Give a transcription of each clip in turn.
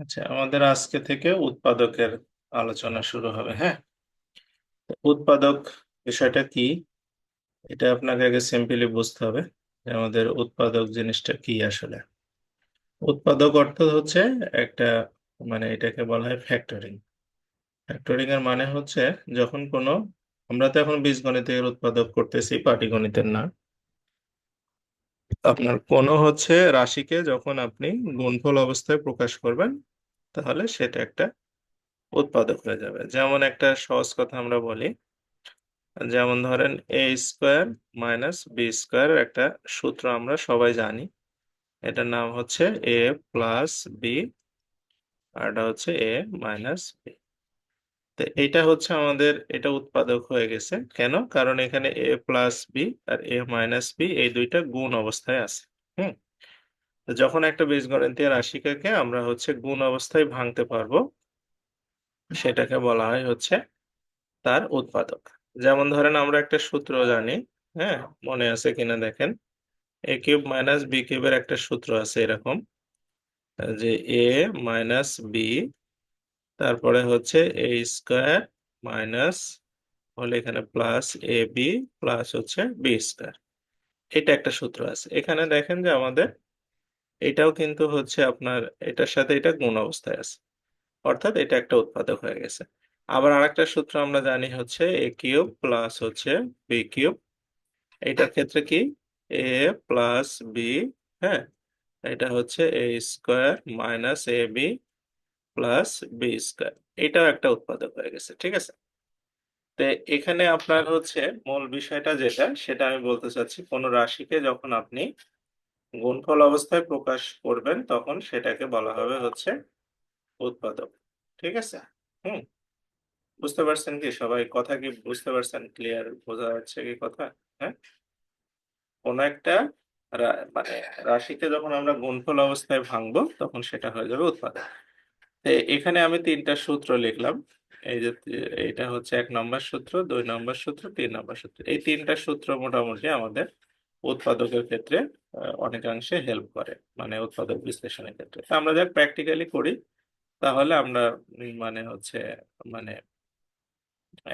আচ্ছা, আমাদের আজকে থেকে উৎপাদকের আলোচনা শুরু হবে। হ্যাঁ, তো উৎপাদক বিষয়টা কি, এটা আপনাকে আগে সিম্পলি বুঝতে হবে যে আমাদের উৎপাদক জিনিসটা কি আসলে। উৎপাদক অর্থ হচ্ছে একটা, মানে এটাকে বলা হয় ফ্যাক্টরিং। ফ্যাক্টরিং এর মানে হচ্ছে যখন কোনো, আমরা তো এখন বীজগণিতের উৎপাদক করতেছি, পাটিগণিতের না। আপনার কোনো হচ্ছে রাশিকে যখন আপনি গুণফল অবস্থায় প্রকাশ করবেন, তাহলে সেটা একটা উৎপাদক হয়ে যাবে। যেমন একটা সহজ কথা আমরা বলি, যেমন ধরেন a² - b² একটা সূত্র আমরা সবাই জানি। এটার নাম হচ্ছে a+b, আর এটা হচ্ছে a-b। তো এটা হচ্ছে আমাদের, এটা উৎপাদক হয়ে গেছে কেন? কারণ এখানে a+b আর a-b এই দুইটা গুণ অবস্থায় আছে। হুম। তো যখন একটা বীজগণিতীয় রাশিকে আমরা হচ্ছে গুণ অবস্থায় ভাঙতে পারবো, সেটাকে বলা হয় হচ্ছে তার উৎপাদক। যেমন ধরেন আমরা একটা সূত্র জানি। হ্যাঁ, মনে আছে কিনা দেখেন, a³ - b³ একটা সূত্র আছে এরকম, যে a-b, তারপরে হচ্ছে a² মাইনাস, হলে এখানে প্লাস ab প্লাস হচ্ছে b²। এটা একটা সূত্র আছে। এখানে দেখেন যে আমাদের এটাও কিন্তু হচ্ছে আপনার, এটার সাথে এটা গুণ অবস্থায় আছে, অর্থাৎ এটা একটা উৎপাদক হয়ে গেছে। আবার আরেকটা সূত্র আমরা জানি হচ্ছে a³ প্লাস হচ্ছে b³। এটার ক্ষেত্রে কি, a+b, হ্যাঁ, এটা হচ্ছে a² minus ab plus b²। এটাও একটা উৎপাদক হয়ে গেছে, ঠিক আছে। তো এখানে আপনার হচ্ছে মূল বিষয়টা যেটা, সেটা আমি বলতে চাচ্ছি, কোন রাশিকে যখন আপনি গুণফল অবস্থায় প্রকাশ করবেন তখন সেটাকে বলা হবে হচ্ছে উৎপাদক। ঠিক আছে। হুম। বুঝতে পারছেন কি সবাই? কথা কি বুঝতে পারছেন? ক্লিয়ার বোঝা যাচ্ছে কি কথা? হ্যাঁ, কোন একটা মানে রাশিকে যখন আমরা গুণফল অবস্থায় ভাঙবো তখন সেটা হয়ে যাবে উৎপাদক। এখানে আমি তিনটা সূত্র লিখলাম। এই যে এটা হচ্ছে 1 নম্বর সূত্র, 2 নম্বর সূত্র, 3 নম্বর সূত্র। এই তিনটা সূত্র মোটামুটি আমাদের উৎপাদকের ক্ষেত্রে অনেকাংশে হেল্প করে, মানে উৎপাদক বিশ্লেষণের ক্ষেত্রে। তা আমরা যা প্র্যাকটিক্যালি করি, তাহলে আমরা মানে হচ্ছে, মানে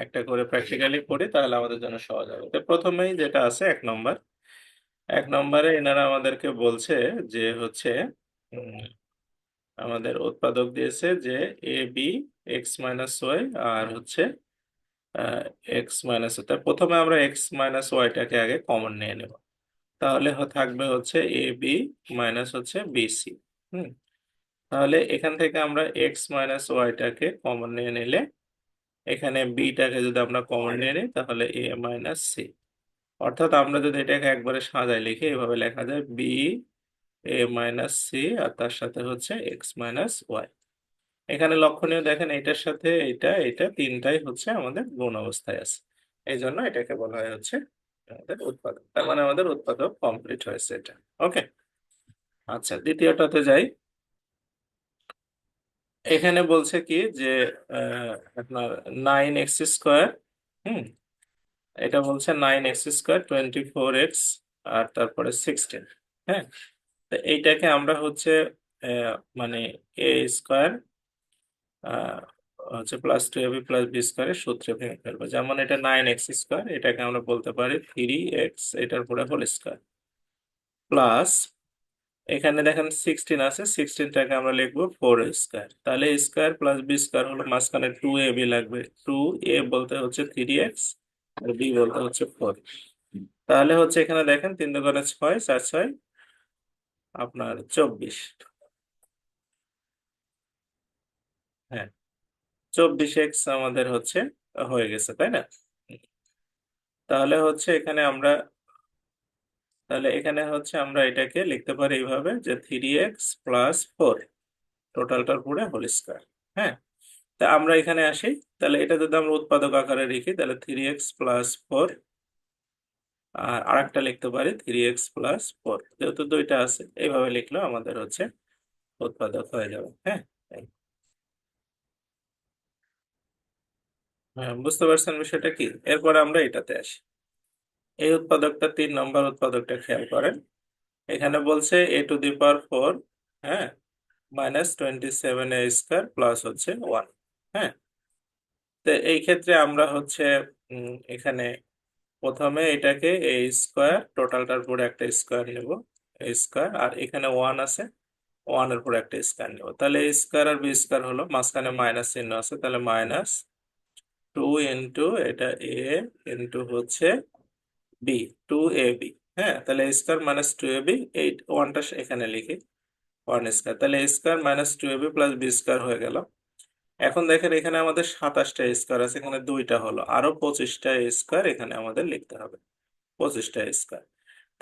একটা করে প্র্যাকটিক্যালি করি তাহলে আমাদের জন্য সহজ হবে। তো প্রথমেই যেটা আছে 1 নম্বর, 1 নম্বরে এনারা আমাদেরকে বলছে যে হচ্ছে উম, আমাদের উৎপাদক দিয়েছে যে এ বি x-y আর হচ্ছে x-, তার প্রথমে আমরা x-yটাকে আগে কমন নিয়ে নেব। তাহলে থাকবে হচ্ছে এ বি মাইনাস হচ্ছে বিসি। হুম। তাহলে এখান থেকে আমরা x-yটাকে কমন নিয়ে নিলে, এখানে বিটাকে যদি আমরা কমন নিয়ে নিই তাহলে a-c। অর্থাৎ আমরা যদি এটাকে একবারে সাজায় লিখি, এভাবে লেখা যায় বি a-c, আর তার সাথে হচ্ছে x-y। এখানে লক্ষণীয় দেখেন, এটার সাথে এটা এটা তিনটাই হচ্ছে আমাদের গুণ অবস্থায় আছে। এই জন্য এটাকে বলা হয় হচ্ছে আমাদের উৎপাদক। তার মানে আমাদের উৎপাদক কমপ্লিট হয়েছে এটা। ওকে। আচ্ছা, দ্বিতীয়টাতে যাই। এখানে বলছে কি যে আপনার 9x², হুম, এটা বলছে 9x², 24x, আর তারপরে 16। হ্যাঁ, তো এইটাকে আমরা হচ্ছে মানে a² হচ্ছে +2ab+b² সূত্রে ভেঙে ফেলবো। যেমন এটা 9x², এটাকে আমরা বলতে পারি 3x, এটার পরে হোল স্কয়ার, প্লাস এখানে দেখেন 16 আছে, 16টাকে আমরা লিখবো 4a²। তাহলে a² + b² হলো, মাঝখানে 2ab লাগবে। 2a বলতে হচ্ছে 3x, আর b বলতে হচ্ছে 4। তাহলে হচ্ছে এখানে দেখেন 3 দোকানে 6, 4 6 আপনার 24। হ্যাঁ, 24x আমাদের হচ্ছে হয়ে গেছে, তাই না? তাহলে হচ্ছে এখানে আমরা, তাহলে এখানে হচ্ছে আমরা এটাকে লিখতে পারি এইভাবে যে 3x + 4, টোটালটার পুরো হোল স্কয়ার। হ্যাঁ, তা আমরা এখানে আসি। তাহলে এটা যদি আমরা উৎপাদক আকারে লিখি তাহলে 3x + 4, আর আরেকটা লিখতে পারি 3x + 4, যেহেতু দুইটা আছে এইভাবে লিখলেও আমাদের হচ্ছে উৎপাদক হয়ে যাবে। হ্যাঁ, হ্যাঁ, বুঝতে পারছেন বিষয়টা কি? এরপরে আমরা এটাতে আসি। এই উৎপাদকটা 3 নম্বর উৎপাদকটা খেয়াল করেন। এখানে বলছে a⁴, হ্যাঁ, মাইনাস 27a² প্লাস হচ্ছে 1। হ্যাঁ, তো এই ক্ষেত্রে আমরা হচ্ছে এখানে প্রথমে এটাকে এ স্কোয়ার, টোটালটার উপরে একটা স্কোয়ার নেব, এ স্কোয়ার, আর এখানে 1 আছে, 1 এর উপরে একটা স্কোয়ার নেব। তাহলে a square R B square হলো, মাঝখানে মাইনাস চিহ্ন আছে, তাহলে মাইনাস 2 ইন্টু এটা এ ইন্টু হচ্ছে বি, 2ab। হ্যাঁ, তাহলে এ স্কোয়ার মাইনাস 2ab, এই ওয়ানটা এখানে লিখি, 1 স্কোয়ার, তাহলে a square minus 2ab plus B square হয়ে গেল। এখন দেখেন এখানে আমাদের 27টা স্কোয়ার আছে, এখানে দুইটা হলো, আরো 25টা স্কোয়ার এখানে আমাদের লিখতে হবে, 25টা স্কোয়ার।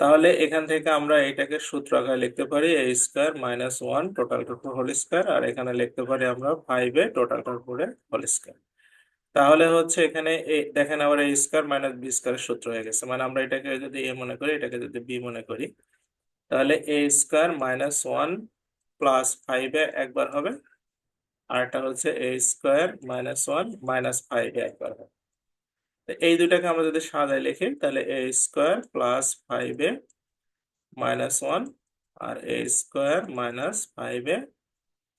তাহলে এখান থেকে আমরা এটাকে সূত্র আকারে লিখতে পারি এ স্কোয়ার মাইনাস 1 টোটালটার উপর হোল স্কোয়ার, আর এখানে লিখতে পারি আমরা 5a টোটালটার উপরে হোল স্কোয়ার। তাহলে হচ্ছে এখানে দেখেন আবার এ স্কোয়ার মাইনাস বি স্কোয়ারের সূত্র হয়ে গেছে, মানে আমরা এটাকে যদি এ মনে করি, এটাকে যদি বি মনে করি, তাহলে a square minus 1 plus 5a একবার হবে, আর এটা হচ্ছে a square minus 1 minus 5a একবার হবে। তো এই দুটাকে আমরা যদি সাজায় লিখি, তাহলে a square plus 5a minus 1 R A square minus 5a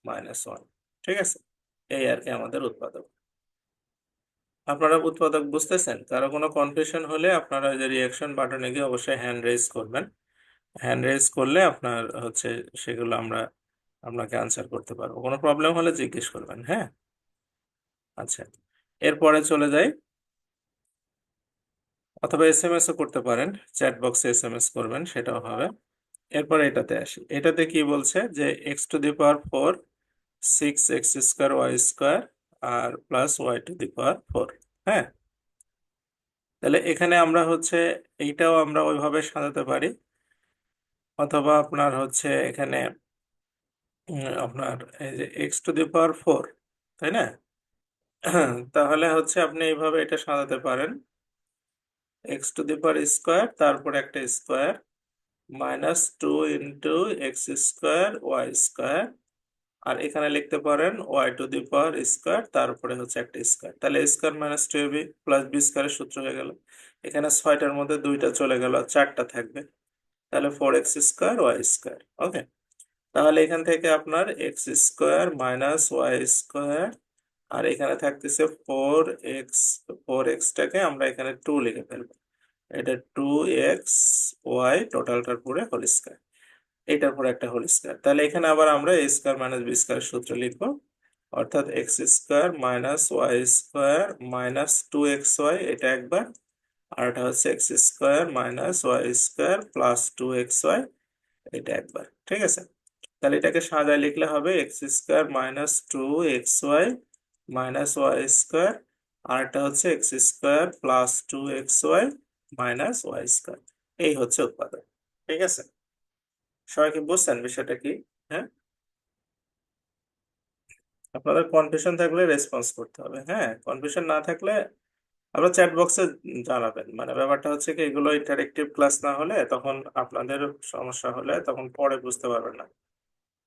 minus 1। ঠিক আছে, এই আর কি আমাদের উৎপাদক। আপনারা উৎপাদক বুঝতেছেন? কারো কোনো কনফিউশন হলে আপনারা যে রিয়াকশন বাটনে গিয়ে অবশ্যই হ্যান্ড রেজ করবেন। হ্যান্ড রেজ করলে আপনার হচ্ছে সেগুলো আমরা আপনাকে আনসার করতে পারবো। কোনো প্রবলেম হলে জিজ্ঞেস করবেন। হ্যাঁ, আচ্ছা, এরপরে চলে যাই, অথবা এসএমএস ও করতে পারেন, চ্যাট বক্সে এসএমএস করবেন, সেটাও হবে। এরপরে এটাতে আসি, এটাতে কি বলছে যে x⁴ 6x² y² আর প্লাস y⁴ হ্যাঁ, তাহলে এখানে আমরা হচ্ছে এইটাও আমরা ওইভাবে সাজাতে পারি, অথবা আপনার হচ্ছে এখানে আপনার এই যে x⁴ তাই না? তাহলে হচ্ছে আপনি এইভাবে এটা সাজাতে পারেন, x⁴, তারপরে একটা স্কোয়ার মাইনাস 2 ইন্টু x²y², আর এখানে লিখতে পারেন y⁴, তারপরে হচ্ছে একটা স্কোয়ার, তাহলে square minus 2ab plus B স্কোয়ারের সূত্র হয়ে গেল। এখানে 6টার মধ্যে 2টা চলে গেল, 4টা থাকবে, তাহলে 4x² y²। ওকে, তাহলে এখান থেকে আপনার x² মাইনাস y², আর এখানে থাকতেছে 4x টাকে আমরা এখানে 2 লিখে ফেলবো, এটা 2x y টোটালটার পরে হোল স্কয়ার, এটার পরে একটা হোল স্কয়ার। তাহলে এখানে আবার আমরা a square minus b square সূত্র লিখবো, অর্থাৎ x² minus y² minus 2xy, এটা একবার, আর এটা হচ্ছে x² minus y² plus 2xy, এটা একবার। ঠিক আছে, তাহলে এটাকে সাজায় লিখলে হবে x² minus 2xy minus y², আর এটা হচ্ছে x² plus 2xy minus y²। এই হচ্ছে উৎপাদক। ঠিক আছে, সবাই কি বুঝছেন বিষয়টা কি? হ্যাঁ, আপনাদের কনফিউশন থাকলে রেসপন্স করতে হবে। হ্যাঁ, কনফিউশন না থাকলে আপনারা চ্যাট বক্সে জানাবেন। মানে ব্যাপারটা হচ্ছে কি, এগুলো ইন্টারেক্টিভ ক্লাস না হলে তখন আপনাদের সমস্যা হলে তখন পরে বুঝতে পারবেন না।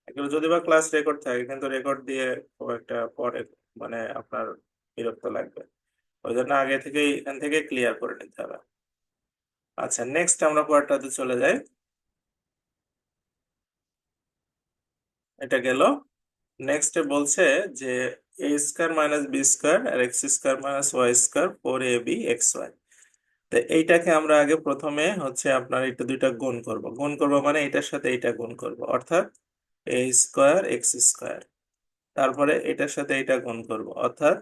এগুলো যদি বা ক্লাস রেকর্ড থাকে, কিন্তু রেকর্ড দিয়ে খুব একটা পরে মানে আপনার বিরক্ত লাগবে, ওই জন্য আগে থেকেই এখান থেকে ক্লিয়ার করে নিতে হবে। আচ্ছা, নেক্সট আমরা পরেরটাতে চলে যাই। এটা গেল। নেক্সট বলছে যে a² মাইনাস বি² আর x² minus y² 4ab xy। তো এইটাকে আমরা আগে প্রথমে হচ্ছে আপনার এটা দুইটা গুণ করব মানে এটার সাথে এটা গুণ করব, অর্থাৎ a² x², তারপরে এটার সাথে এটা গুণ করব, অর্থাৎ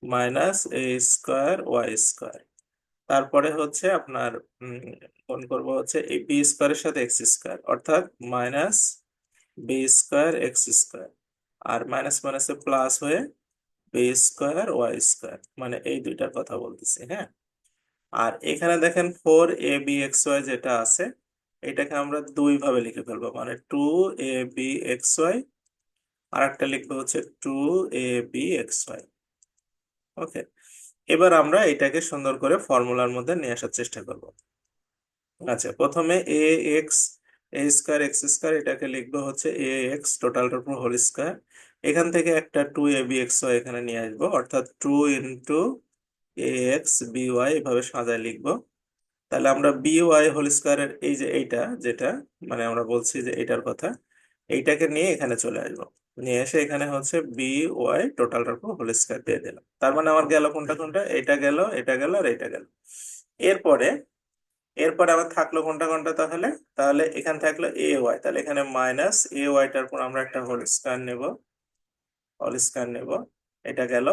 মাইনাস a²y², তারপরে হচ্ছে আপনার গুণ করব হচ্ছে এই b² এর সাথে x², অর্থাৎ মাইনাস b²x², আর মাইনাস মাইনাসে প্লাস হয়ে b²y², মানে এই দুইটার কথা বলতেছি। হ্যাঁ, আর এখানে দেখেন 4abxy যেটা আছে, এটাকে আমরা দুই ভাবে লিখে ফেলবো, মানে 2abxy, আর একটা লিখবো হচ্ছে 2abxy। ওকে, এবার আমরা এটাকে সুন্দর করে ফর্মুলার মধ্যে নিয়ে আসার চেষ্টা করব। আচ্ছা, প্রথমে a² এটাকে লিখবো হচ্ছে ax টোটালটার উপর হোল স্কয়ার, এখান থেকে একটা 2abxy এখানে নিয়ে আসবো, অর্থাৎ 2 ইন্টু ax by এভাবে সাজায় লিখবো। তাহলে আমরা by হোল স্কয়ারের এই যে এইটা যেটা, মানে আমরা বলছি যে এটার কথা, এইটাকে নিয়ে এখানে চলে আসবো, নিয়ে এসে এখানে হচ্ছে বি ওয়াই টোটালটার উপর হোল স্কয়ার দিয়ে দিলাম। তার মানে আমার গেল কোনটা কোনটা, এটা গেল, এটা গেল, আর এটা গেল। এরপরে এরপরে আবার থাকলো কোনটা কোনটা তাহলে, তাহলে এখানে থাকলো এ ওয়াই, তাহলে এখানে মাইনাস এ ওয়াইটার উপর আমরা একটা হোল স্কয়ার নেব, হোল স্কয়ার নেব, এটা গেল।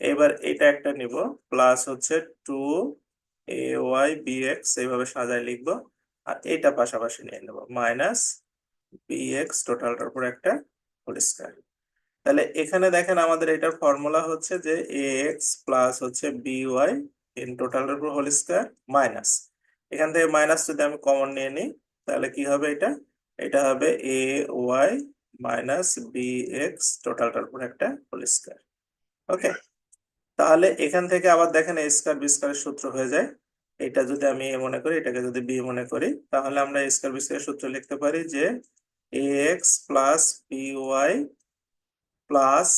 এবার এটা একটা নিব, প্লাস হচ্ছে two A Y B x, এইভাবে সাজায় লিখবো। আর এটা পাশাপাশি নিয়ে নেব, মাইনাস বি এক্স টোটালটার উপর একটা হোল স্কয়ার। তাহলে এখানে দেখেন আমাদের এটার ফর্মুলা হচ্ছে যে এ এক্স প্লাস হচ্ছে বি ওয়াই ইন টোটালটার উপর হোল স্কয়ার মাইনাস, এখান থেকে মাইনাস যদি আমি কমন নিয়ে নিই তাহলে কি হবে, এটা এটা হবে এ ওয়াই মাইনাস বি এক্স টোটালটার উপর একটা হোল স্কয়ার। ওকে, তাহলে এখান থেকে আবার দেখেন এ স্কয়ার বি স্কয়ারের সূত্র হয়ে যায়। এটা যদি আমি এ মনে করি, এটাকে যদি বি মনে করি, তাহলে আমরা এ স্কয়ার বি স্কয়ারের সূত্র লিখতে পারি যে a x plus b y plus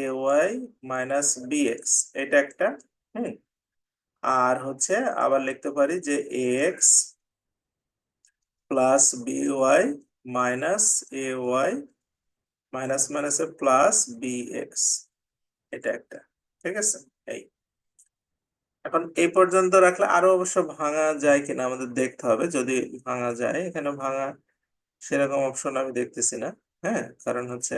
a y minus b x, এটা একটা। হুম, আর হচ্ছে আবার লিখতে পারি যে a x plus b y minus a y minus মাইনাসে প্লাস বি এক্স, এটা একটা। ঠিক আছে, এই এখন এই পর্যন্ত রাখলে আরো অবশ্য ভাঙা যায় কিনা আমাদের দেখতে হবে, যদি ভাঙা যায়, এখানে ভাঙা সেরকম অপশন আমি দেখতেছি না। হ্যাঁ, কারণ হচ্ছে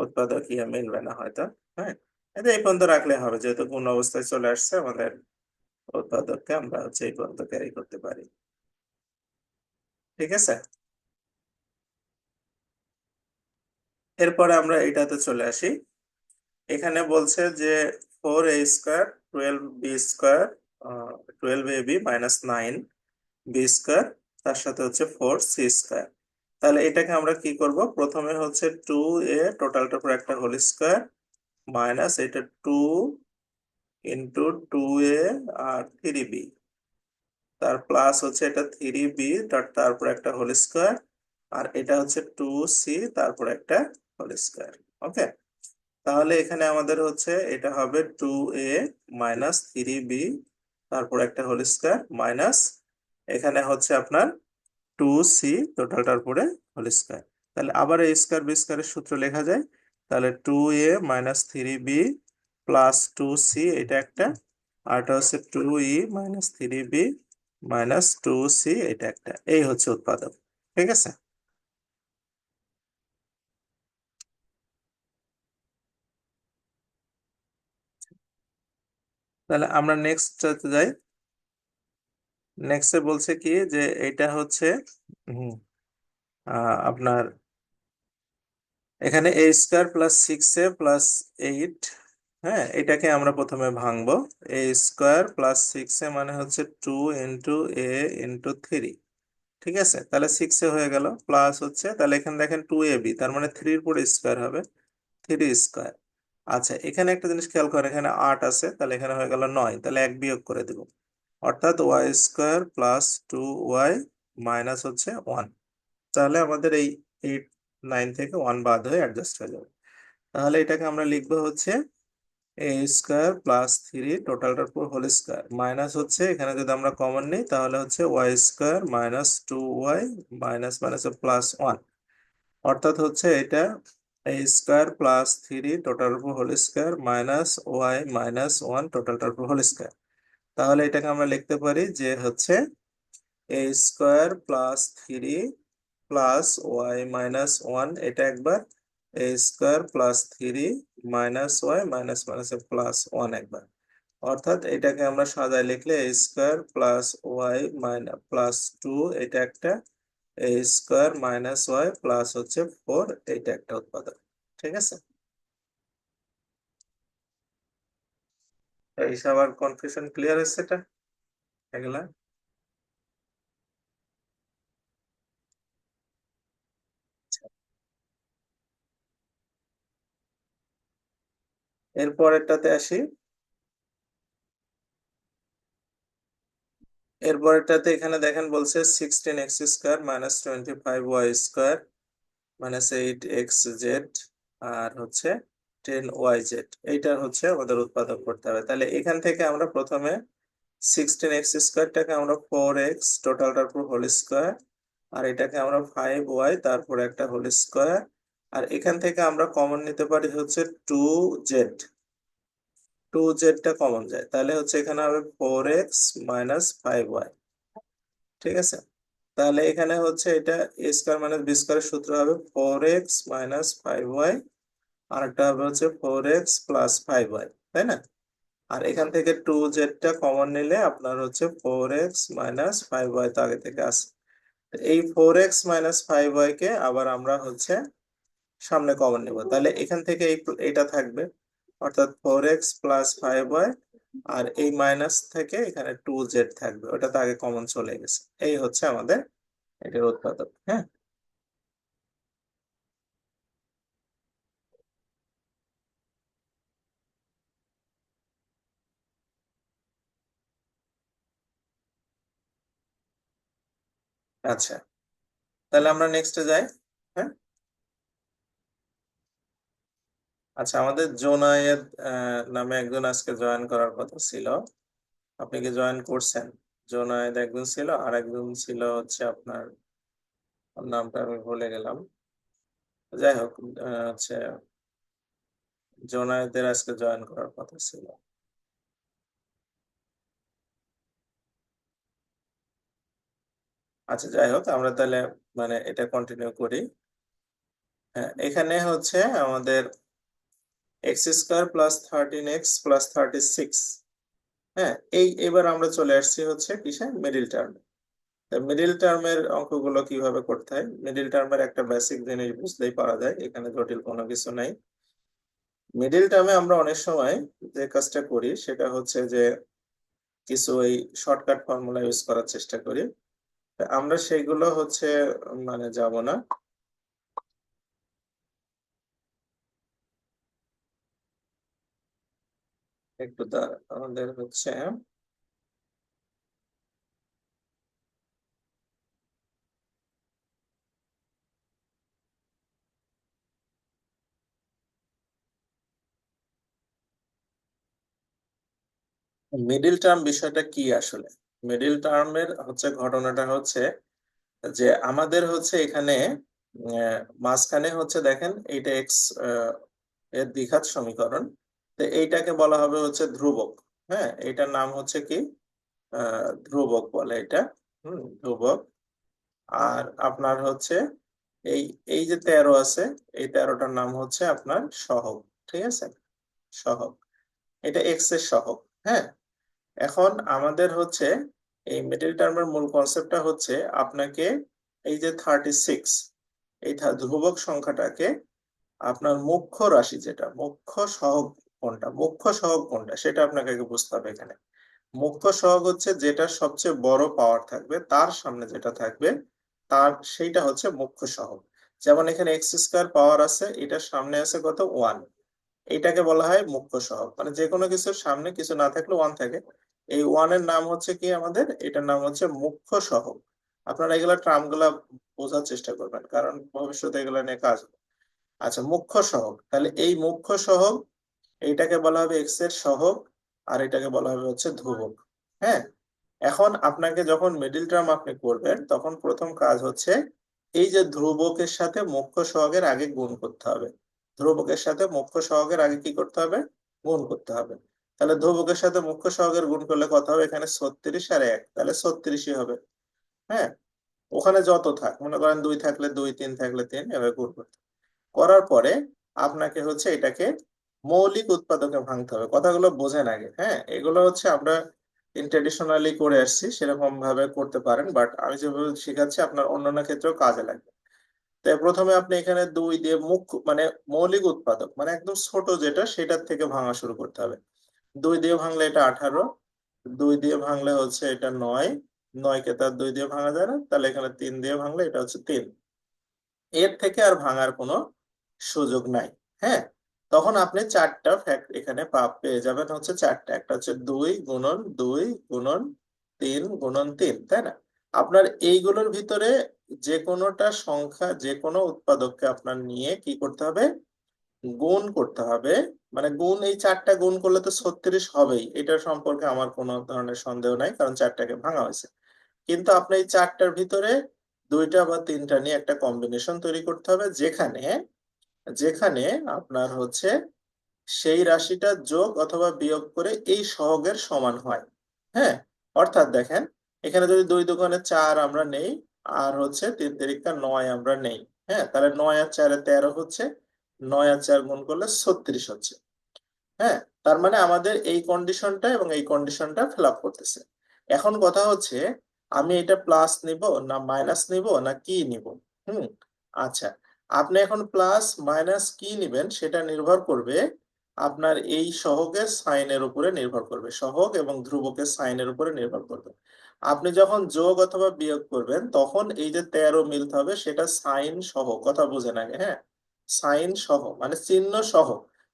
উৎপাদক ইয়ে মিলবে না হয়তো। হ্যাঁ, এটা এই পর্যন্ত রাখলে হবে, যেহেতু পূর্ণ অবস্থায় চলে আসছে আমাদের উৎপাদককে আমরা হচ্ছে এই পর্যন্ত ক্যারি করতে পারি। ঠিক আছে, এরপরে আমরা এটাতে চলে আসি। এখানে বলছে যে four a square twelve b square, 12ab minus 9 b square, তার সাথে হচ্ছে ফোর সি স্কোয়ার। তাহলে এটাকে আমরা কি করব, প্রথমে হচ্ছে টু এ টোটালটার উপর একটা হোল স্কোয়ার মাইনাস এটা টু ইন্টু টু এ আর থ্রি বি, তার প্লাস হচ্ছে এটা থ্রি বি তারপর একটা হোল স্কোয়ার, আর এটা হচ্ছে টু সি তারপর একটা হোল স্কোয়ার। ওকে, তাহলে এখানে আমাদের হচ্ছে এটা হবে two a minus three B তারপর একটা হোল স্কোয়ার মাইনাস এখানে হচ্ছে আপনার টু সি টোটালটার পরে হোল স্কোয়ার। তাহলে আবার এই স্কোয়ার বি স্কোয়ারের সূত্র লেখা যায়, তাহলে two a minus three b plus two c, এটা একটা। আরটা হচ্ছে two e minus three b minus two c, এটা একটা। এই হচ্ছে উৎপাদক। ঠিক আছে, তাহলে আমরা নেক্সট যাই। নেক্সটে বলছে কি যে এটা হচ্ছে হুম, আপনার এখানে a square plus six A plus eight. হ্যাঁ, এটাকে আমরা প্রথমে ভাঙবো। এ স্কোয়ার প্লাস সিক্স এ মানে হচ্ছে টু ইন্টু এ ইন্টু থ্রি। ঠিক আছে, তাহলে সিক্স এ হয়ে গেল, প্লাস হচ্ছে তাহলে এখানে দেখেন টু এ বি, তার মানে থ্রির পরে স্কোয়ার হবে, থ্রি স্কোয়ার। আচ্ছা, এখানে একটা জিনিস খেয়াল করেন, এখানে আট আছে, তাহলে এখানে হয়ে গেল নয়, তাহলে এক বিয়োগ করে দেব, অর্থাৎ y square plus two y minus হচ্ছে ওয়ান। তাহলে আমাদের এই এইট নাইন থেকে ওয়ান বাদ হয়ে অ্যাডজাস্ট হয়ে যাবে। তাহলে এটাকে আমরা লিখবো হচ্ছে এ স্কোয়ার প্লাস থ্রি টোটালটার উপর হোল স্কোয়ার মাইনাস হচ্ছে এখানে যদি আমরা কমন নিই তাহলে হচ্ছে y square minus two y minus minus plus one, অর্থাৎ হচ্ছে এটা a square plus three total উপর whole square minus y minus one টোটালটার উপর হোল স্কোয়ার। তাহলে এটাকে আমরা লিখতে পারি যে হচ্ছে a square plus three plus y minus one, এটা একবার, a square plus three minus y minus minus plus one একবার। অর্থাৎ এটাকে আমরা সাজায় লিখলে a square plus y minus plus two, এটা একটা, a square minus y plus হচ্ছে ফোর, এটা একটা উৎপাদক। ঠিক আছে, এই সবার কনফিউশন ক্লিয়ার হচ্ছে এটা এগুলা। এরপরেরটাতে আসি। এরপরেরটাতে এখানে দেখেন বলছে sixteen x square minus twenty five y square minus eight x z আর হচ্ছে টেন ওয়াই জেড, এইটার হচ্ছে আমাদের উৎপাদক করতে হবে। তাহলে এখান থেকে আমরা প্রথমে সিক্সটিন এক্স স্কোয়ারটাকে আমরা ফোর এক্স টোটালটার উপর হোল স্কোয়ার আর এটাকে আমরা 5y তারপরে একটা হোল স্কয়ার, আর এখান থেকে আমরা কমন নিতে পারি হচ্ছে 2z। 2z টা কমন যায়, তাহলে হচ্ছে এখানে হবে 4x মাইনাস 5y। ঠিক আছে, তাহলে এখানে হচ্ছে এটা a স্কয়ার মাইনাস b স্কয়ারের সূত্র হবে 4x মাইনাস 5y, আর একটা হবে হচ্ছে 4x প্লাস 5y, তাই না? আর এখান থেকে 2z টা কমন নিলে আপনার হচ্ছে 4x মাইনাস 5y তো আগে থেকে আছে। এই 4x মাইনাস 5y কে আবার আমরা হচ্ছে সামনে কমন নিব, তাহলে এখান থেকে এইটা থাকবে, অর্থাৎ 4x প্লাস 5y, আর এই মাইনাস থেকে এখানে 2z থাকবে, ওটা তো আগে কমন চলে গেছে। এই হচ্ছে আমাদের এটার উৎপাদক। হ্যাঁ, আচ্ছা, তাহলে আমরা নেক্সটে যাই। হ্যাঁ, আচ্ছা, আমাদের জোনায়েদ নামে একজন আজকে জয়েন করার কথা ছিল, আপনি কি জয়েন করছেন? জোনায়েদ একজন ছিল, আর একজন ছিল হচ্ছে আপনার, নামটা আমি ভুলে গেলাম। যাই হোক, হচ্ছে জোনায়েদের আজকে জয়েন করার কথা ছিল। আচ্ছা, যাই হোক, আমরা তাহলে মানে এটা কন্টিনিউ করি। হ্যাঁ, এখানে হচ্ছে আমাদের x square plus 13x plus 36। হ্যাঁ, এবার আমরা চলে আসছি হচ্ছে কিসে, মিডিল টার্ম। মিডিল টার্মের অঙ্কগুলো কিভাবে করতে হয়, মিডিল টার্মের একটা বেসিক জিনিস বুঝলেই পারা যায়, এখানে জটিল কোনো কিছু নাই। মিডিল টার্মে আমরা অনেক সময় যে কাজটা করি সেটা হচ্ছে যে কিছু এই শর্টকাট ফর্মুলা ইউজ করার চেষ্টা করি। তা আমরা সেইগুলো হচ্ছে মানে যাব না। একটু আমাদের হচ্ছে মিডিল টার্ম বিষয়টা কি আসলে। মিডিল টার্মের হচ্ছে ঘটনাটা হচ্ছে যে আমাদের হচ্ছে এখানে মাঝখানে হচ্ছে দেখেন এইটা এক্স এর দ্বিঘাত সমীকরণ, তো এইটাকে বলা হবে হচ্ছে ধ্রুবক। হ্যাঁ, এটার নাম হচ্ছে কি, ধ্রুবক বলে এটা। ধ্রুবক। আর আপনার হচ্ছে এই এই যে 13 আছে, এই 13টার নাম হচ্ছে আপনার সহগ। ঠিক আছে, সহগ, এটা এক্স এর সহগ। হ্যাঁ, এখন আমাদের হচ্ছে এই মিডল টার্মের মূল কনসেপ্টটা হচ্ছে আপনাকে এই যে 36, এই ধ্রুবক সংখ্যাটাকে আপনার মুখ্য রাশি, যেটা মুখ্য সহগ কোনটা, মুখ্য সহগ কোনটা সেটা আপনাকে আগে বুঝতে হবে। এখানে মুখ্য সহগ হচ্ছে যেটা সবচেয়ে বড় পাওয়ার থাকবে, তার সামনে যেটা থাকবে তার সেইটা হচ্ছে মুখ্য সহগ। যেমন এখানে এক্স স্কোয়ার পাওয়ার আছে, এটার সামনে আছে কত, 1। এইটাকে বলা হয় মুখ্য সহগ, মানে যে কোনো কিছুর সামনে কিছু না থাকলে 1 থাকে, এই 1 এর নাম হচ্ছে কি আমাদের, এটার নাম হচ্ছে মুখ্য সহগ। আপনারা এগুলা ট্রাম গুলা বোঝার চেষ্টা করবেন, কারণ ভবিষ্যতে এগুলা নিয়ে কাজ হবে। আচ্ছা, মুখ্য সহগ, তাহলে এই মুখ্য সহগ এইটাকে বলা হবে এক্স এর সহগ, আর এটাকে বলা হবে হচ্ছে ধ্রুবক। হ্যাঁ, এখন আপনাকে যখন মিডিল টার্ম আপনি করবেন তখন প্রথম কাজ হচ্ছে এই যে ধ্রুবকের সাথে মুখ্য সহগের আগে গুণ করতে হবে। ধ্রুবকের সাথে মুখ্য সহগের আগে কি করতে হবে, গুণ করতে হবে। তাহলে ধ্রুবকের সাথে মুখ্য সহগের গুণ করলে কত হবে, এখানে 36 আর 1, তাহলে 36ই হবে। হ্যাঁ, ওখানে যত থাক, মনে করেন 2 থাকলে 2, 3 থাকলে 3, এভাবে গুণ করতে হবে। করার পরে আপনাকে হচ্ছে এটাকে মৌলিক উৎপাদকে ভাঙতে হবে। কথাগুলো বোঝেন আগে। হ্যাঁ, এগুলো হচ্ছে আমরা ট্রেডিশনালি করে আসছি, সেরকম ভাবে করতে পারেন, বাট আমি যেভাবে শেখাচ্ছি আপনার অন্যান্য ক্ষেত্রেও কাজে লাগবে। তাই প্রথমে আপনি এখানে 2 দিয়ে মানে মৌলিক উৎপাদক মানে একদম ছোট যেটা, সেটার থেকে ভাঙা শুরু করতে হবে। 2 দিয়ে ভাঙলে এটা 18, 2 দিয়ে ভাঙলে হচ্ছে এটা 9, 9 কে তার 2 দিয়ে ভাঙা যায় না, তাহলে এখানে 3 দিয়ে ভাঙলে এটা হচ্ছে 3। এর থেকে আর ভাঙার কোনো সুযোগ নাই। হ্যাঁ, তখন আপনি চারটা ফ্যাক্ট এখানে পেয়ে যাবেন হচ্ছে চারটা, একটা হচ্ছে 2 গুণন 2 গুণন 3 গুণন 3, তাই না? আপনার এইগুলোর ভিতরে যে কোনোটা সংখ্যা, যে কোনো উৎপাদককে আপনার নিয়ে কি করতে হবে, গুণ করতে হবে। মানে গুণ, এই চারটা গুণ করলে তো 36 হবেই, এটা সম্পর্কে আমার কোনো ধরনের সন্দেহ নাই, কারণ চারটাকে ভাঙা হয়েছে। কিন্তু আপনি এই চারটার ভিতরে দুইটা বা তিনটা নিয়ে একটা কম্বিনেশন তৈরি করতে হবে, যেখানে যেখানে আপনার হচ্ছে সেই রাশিটা যোগ অথবা বিয়োগ করে এই সহগের সমান হয়। হ্যাঁ, অর্থাৎ দেখেন, এখানে যদি 2 দোকানে 4 আমরা নেই, আর হচ্ছে 3 তিরিকা 9 আমরা নেই। হ্যাঁ, তাহলে 9 আর 4-এ 13 হচ্ছে, 9 আর 4 গুণ করলে 36 হচ্ছে। হ্যাঁ, তার মানে আমাদের এই কন্ডিশনটা এবং এই কন্ডিশনটা ফিল আপ করতেছে। এখন কথা হচ্ছে, আমি এটা প্লাস নিব না মাইনাস নিব না কি নিব? হুম, আচ্ছা, আপনি এখন প্লাস মাইনাস কি নিবেন সেটা নির্ভর করবে আপনার এই সহগের সাইনের উপরে নির্ভর করবে, সহগ এবং ধ্রুবকের সাইনের উপরে নির্ভর করবে। আপনি যখন যোগ অথবা বিয়োগ করবেন তখন এই যে 13 মিলতে হবে সেটা সাইন সহ, কথা বুঝেন আগে। হ্যাঁ, সাইন সহ মানে চিহ্ন সহ।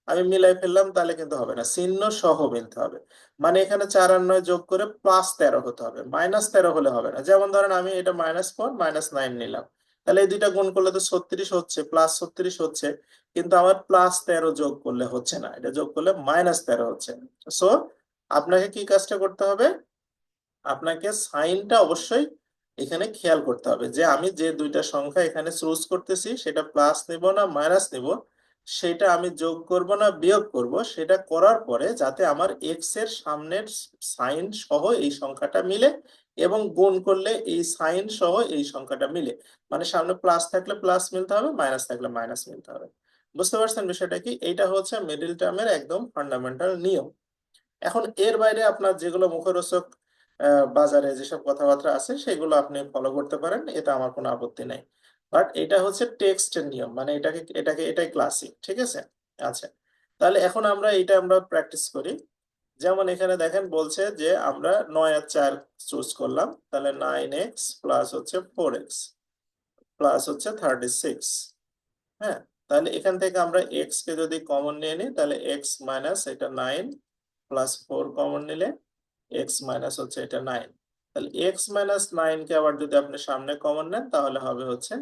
আমি মিলাই ফেললাম তাহলে কিন্তু হবে না, চিহ্ন সহ মিলতে হবে। মানে এখানে 4 আর 9 যোগ করে +13 হতে হবে, -13 হলে হবে না। যেমন ধরেন আমি এটা -4 -9 নিলাম, তাহলে এই দুইটা গুণ করলে তো 36 হচ্ছে, +36 হচ্ছে, কিন্তু আমার +13 যোগ করলে হচ্ছে না, এটা যোগ করলে -13 হচ্ছে। সো আপনাকে কি কাজটা করতে হবে? আপনাকে সাইনটা অবশ্যই এখানে খেয়াল করতে হবে যে আমি যে দুইটা সংখ্যা এখানে চুজ করতেছি সেটা প্লাস নিব না মাইনাস নিব, সেটা আমি যোগ করব না বিয়োগ করব, সেটা করার পরে যাতে আমার এক্স এর সামনের সাইন সহ এই সংখ্যাটা মিলে এবং গুণ করলে এই সাইন সহ এই সংখ্যাটা মিলে। মানে সামনে প্লাস থাকলে প্লাস মিলতে হবে, মাইনাস থাকলে মাইনাস মিলতে হবে। বুঝতে পারছেন বিষয়টা কি? এইটা হচ্ছে মিডিল টার্মের একদম ফান্ডামেন্টাল নিয়ম। এখন এর বাইরে আপনার যেগুলো মুখরোচক বাজারে যেসব কথাবার্তা আছে সেগুলো আপনি ফলো করতে পারেন, এটা আমার কোনো আপত্তি নাই। বাট এটা হচ্ছে টেক্সটের নিয়ম, মানে এটাই ক্লাসিক, ঠিক আছে? আচ্ছা, তাহলে এখন আমরা প্র্যাকটিস করি। যেমন এখানে দেখেন বলছে যে আমরা 9 আর 4 চুজ করলাম, তাহলে 9x প্লাস হচ্ছে 4x প্লাস হচ্ছে 36। হ্যাঁ, তাহলে এখান থেকে আমরা x কে যদি কমন নিয়ে নিই তাহলে x মাইনাস এটা 9 প্লাস 4 কমন নিলে x মাইনাস হচ্ছে এটা 9। তাহলে x মাইনাস 9 কে আবার যদি আপনি সামনে কমন নেন তাহলে হবে হচ্ছে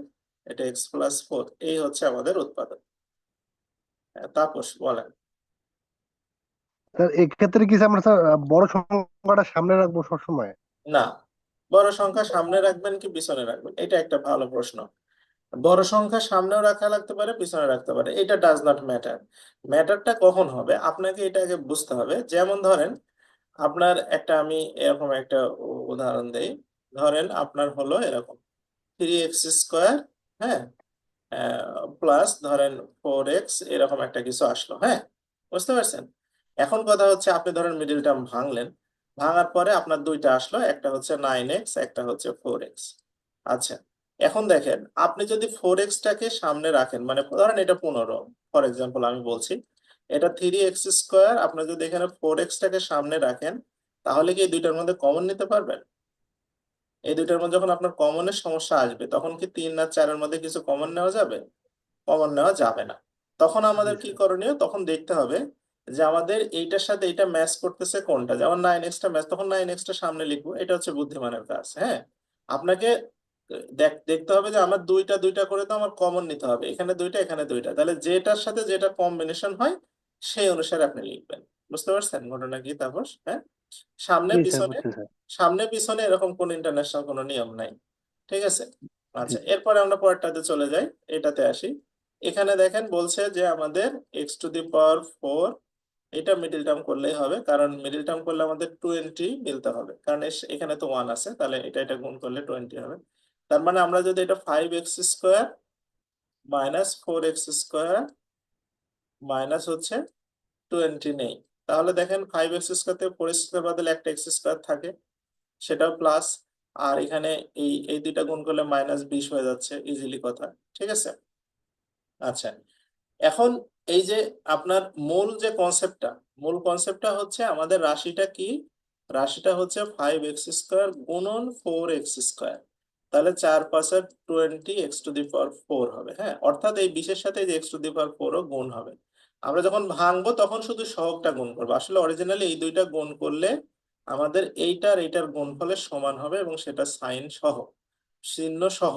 এটা x প্লাস 4। এই হচ্ছে আমাদের উৎপাদক। তাপস বলেন। স্যার এক্ষেত্রে কি আমরা স্যার বড় সংখ্যাটা সামনে রাখবো সবসময়? না, বড় সংখ্যা সামনে রাখবেন কি পিছনে রাখবেন এটা একটা ভালো প্রশ্ন। বড় সংখ্যা সামনেও রাখা লাগতে পারে, পিছনে রাখতে পারে, এটা ডাজ নট ম্যাটার। ম্যাটারটা কখন হবে আপনাকে এটা আগে বুঝতে হবে। যেমন ধরেন আপনার একটা, আমি এরকম একটা উদাহরণ দেই। ধরেন আপনার হলো এরকম 3x², হ্যাঁ, প্লাস ধরেন 4x, এরকম একটা কিছু আসলো। হ্যাঁ, বুঝতে পারছেন? এখন কথা হচ্ছে আপনি ধরেন মিডিল টার্ম ভাঙলেন, ভাঙার পরে আপনার দুইটা আসলো, একটা হচ্ছে 9x, একটা হচ্ছে 4x। আচ্ছা, এখন দেখেন আপনি যদি 4x-টাকে সামনে রাখেন, মানে ধরেন এটা 15, ফর এক্সাম্পল আমি বলছি, এটা 3x², আপনি যদি এখানে 4x-টাকে সামনে রাখেন তাহলে কি এই দুইটার মধ্যে কমন নিতে পারবেন? এই দুইটার মধ্যে যখন আপনার কমনের সমস্যা আসবে তখন কি 3 আর 4-এর মধ্যে কিছু কমন নেওয়া যাবে? কমন নেওয়া যাবে না। তখন জি আমাদের কি স্যার। করণীয়? তখন দেখতে হবে যে আমাদের এইটার সাথে এইটা ম্যাচ করতেছে কোনটা। যেমন 9x-টা ম্যাচ, তখন 9x-টা সামনে লিখবো, এটা হচ্ছে বুদ্ধিমানের কাজ। হ্যাঁ, আপনাকে দেখতে হবে যে আমার দুইটা দুইটা করে তো আমার কমন নিতে হবে, এখানে দুইটা এখানে দুইটা, তাহলে যেটার সাথে যেটা কম্বিনেশন হয় সেই অনুসারে আপনি লিখবেন। বুঝতে পারছেন ঘটনা কি তাপস? হ্যাঁ, সামনে জি স্যার, পিছনে, বুঝছি স্যার। সামনে পিছনে এরকম কোন ইন্টারন্যাশনাল কোনো নিয়ম নাই। ঠিক আছে? জি। আচ্ছা, এরপরে আমরা পরেরটাতে চলে যাই, এটাতে আসি। এখানে দেখেন বলছে যে আমাদের x⁴ এটা মিডিল টার্ম করলেই হবে, কারণ মিডিল টার্ম করলে আমাদের 20 মিলতে হবে, কারণ এখানে তো 1 আছে, তাহলে এটা গুণ করলে 20 হবে। তার মানে আমরা যদি এটা 5x² মাইনাস 4x² মাইনাস হচ্ছে 20 নেই, তাহলে দেখেন 5x² থেকে 4x² বদলে একটা x² থাকে, সেটাও প্লাস। আর এখানে এই দুইটা গুণ করলে -20 হয়ে যাচ্ছে, ইজিলি কথা। ঠিক আছে? আচ্ছা, এখন এই যে আপনার মূল কনসেপ্টটা হচ্ছে আমাদের রাশিটা কি? রাশিটা হচ্ছে 5x² গুণন 4x²। তাহলে 4×5 = 20, x⁴ হবে। হ্যাঁ, অর্থাৎ এই বিশের সাথে এই যে x⁴ ও গুণ হবে। আমরা যখন ভাঙবো তখন শুধু সহগটা গুণ করবো, আসলে অরিজিনালি এই দুইটা গুণ করলে আমাদের এইটার গুণফলের সমান হবে এবং সেটা সাইন সহ, চিহ্ন সহ।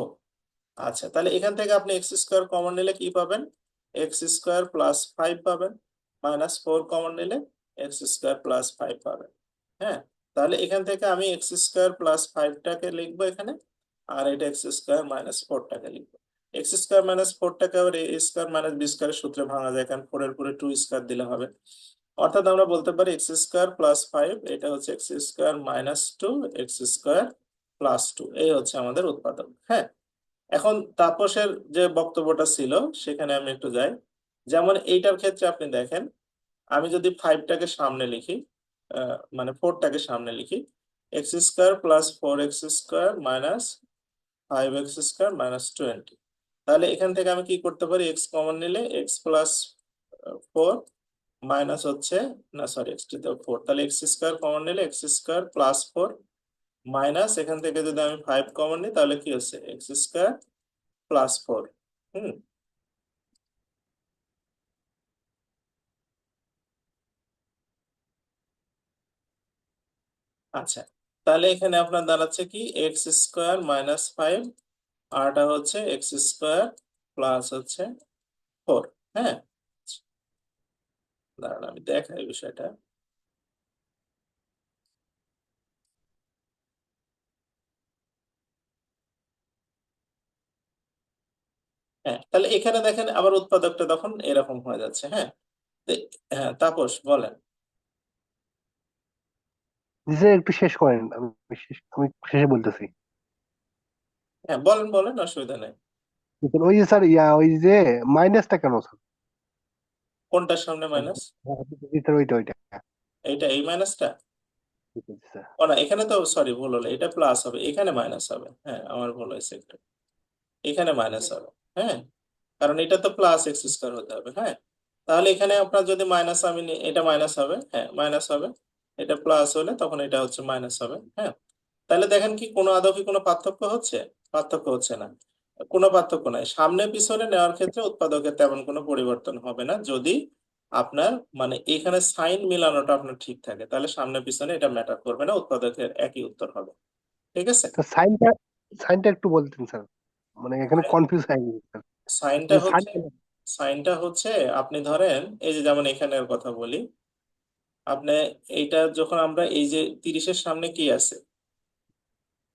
আচ্ছা, তাহলে এখান থেকে আপনি x² কমন নিলে কি পাবেন? x² + 5 পাবেন, -4 কমন নিলে x² + 5 পাবেন। হ্যাঁ, তাহলে এখান থেকে আমি x² + 5টাকে লিখবো এখানে, আর এটা এক্স স্কোয়ার মাইনাস 4টাকে লিখবো। এক্স স্কোয়ার মাইনাস 4টাকে আবার এ স্কোয়ার মাইনাস বি স্কোয়ারের সূত্রে ভাঙা যায়, কারণ 4 এর পরে 2 স্কোয়ার দিলে হবে। অর্থাৎ আমরা বলতে পারি এক্স স্কোয়ার প্লাস 5, এটা হচ্ছে x square minus 2 x square plus 2, এই হচ্ছে আমাদের উৎপাদক। হ্যাঁ, এখন তাপসের যে বক্তব্যটা ছিল সেখানে আমি একটু যাই। যেমন এইটার ক্ষেত্রে আপনি দেখেন, আমি যদি 5টাকে সামনে লিখি, মানে 4টাকে সামনে লিখি, x square plus 4 x square minus 5 x square minus 20, তাহলে এখান থেকে আমি কি করতে পারি, এক্স কমন নিলে এক্স প্লাস 4 মাইনাস হচ্ছে, না সরি এক্স টু দি 4, তাহলে এক্স স্কোয়ার কমন নিলে এক্স স্কোয়ার প্লাস 4 মাইনাস, এখান থেকে যদি আমি 5 কমন নিই তাহলে কি হচ্ছে, এক্স স্কোয়ার প্লাস 4। হুম, আচ্ছা, তাহলে এখানে আপনার দাঁড়াচ্ছে কি, এক্স স্কোয়ার মাইনাস 5, আরটা হচ্ছে এক্স স্কোয়ার প্লাস হচ্ছে 4। হ্যাঁ, দাঁড়ান আমি দেখাই বিষয়টা। হ্যাঁ, তাহলে এখানে দেখেন আবার উৎপাদকটা তখন এরকম হয়ে যাচ্ছে। হ্যাঁ, তো- হ্যাঁ তাপস বলেন। যে একটু শেষ করেন, আমি শেষে বলতেছি। হ্যাঁ বলেন বলেন, অসুবিধা নেই। দেখুন, ওই যে স্যার ওই যে মাইনাসটা কেন স্যার? কোনটার সামনে মাইনাস? স্যার ওইটা ওইটা। এইটা, এই মাইনাসটা? ঠিক আছে স্যার। ও না, এখানে তো সরি ভুল হলো, এটা প্লাস হবে, এখানে মাইনাস হবে। হ্যাঁ আমার ভুল হয়েছে একটু, এখানে মাইনাস হবে। হ্যাঁ, কারণ এটা তো প্লাস এক্স স্কোয়ার হতে হবে। হ্যাঁ, তাহলে এখানে আপনার যদি মাইনাস আমি এটা মাইনাস হবে, হ্যাঁ মাইনাস হবে, এটা প্লাস হলে তখন এটা হচ্ছে মাইনাস হবে। হ্যাঁ, তাহলে দেখেন কি কোনো আদৌ কি কোনো পার্থক্য হচ্ছে? পার্থক্য হচ্ছে না, কোনো পার্থক্য নাই। সামনে পিছনে নেওয়ার ক্ষেত্রে উৎপাদকের তেমন কোনো পরিবর্তন হবে না, যদি আপনার মানে এখানে সাইন মিলানোটা আপনার ঠিক থাকে, তাহলে সামনে পিছনে এটা ম্যাটার করবে না, উৎপাদকের একই উত্তর হবে। ঠিক আছে, তো সাইনটা সাইনটা একটু বলতেন স্যার, মানে এখানে কনফিউজ হয়ে গেছে স্যার। সাইনটা ওই সাইন। হচ্ছে, সাইনটা হচ্ছে আপনি ধরেন এই যে যেমন এখানের কথা বলি, আপনি এইটা যখন আমরা এই যে 30-এর সামনে কি আছে,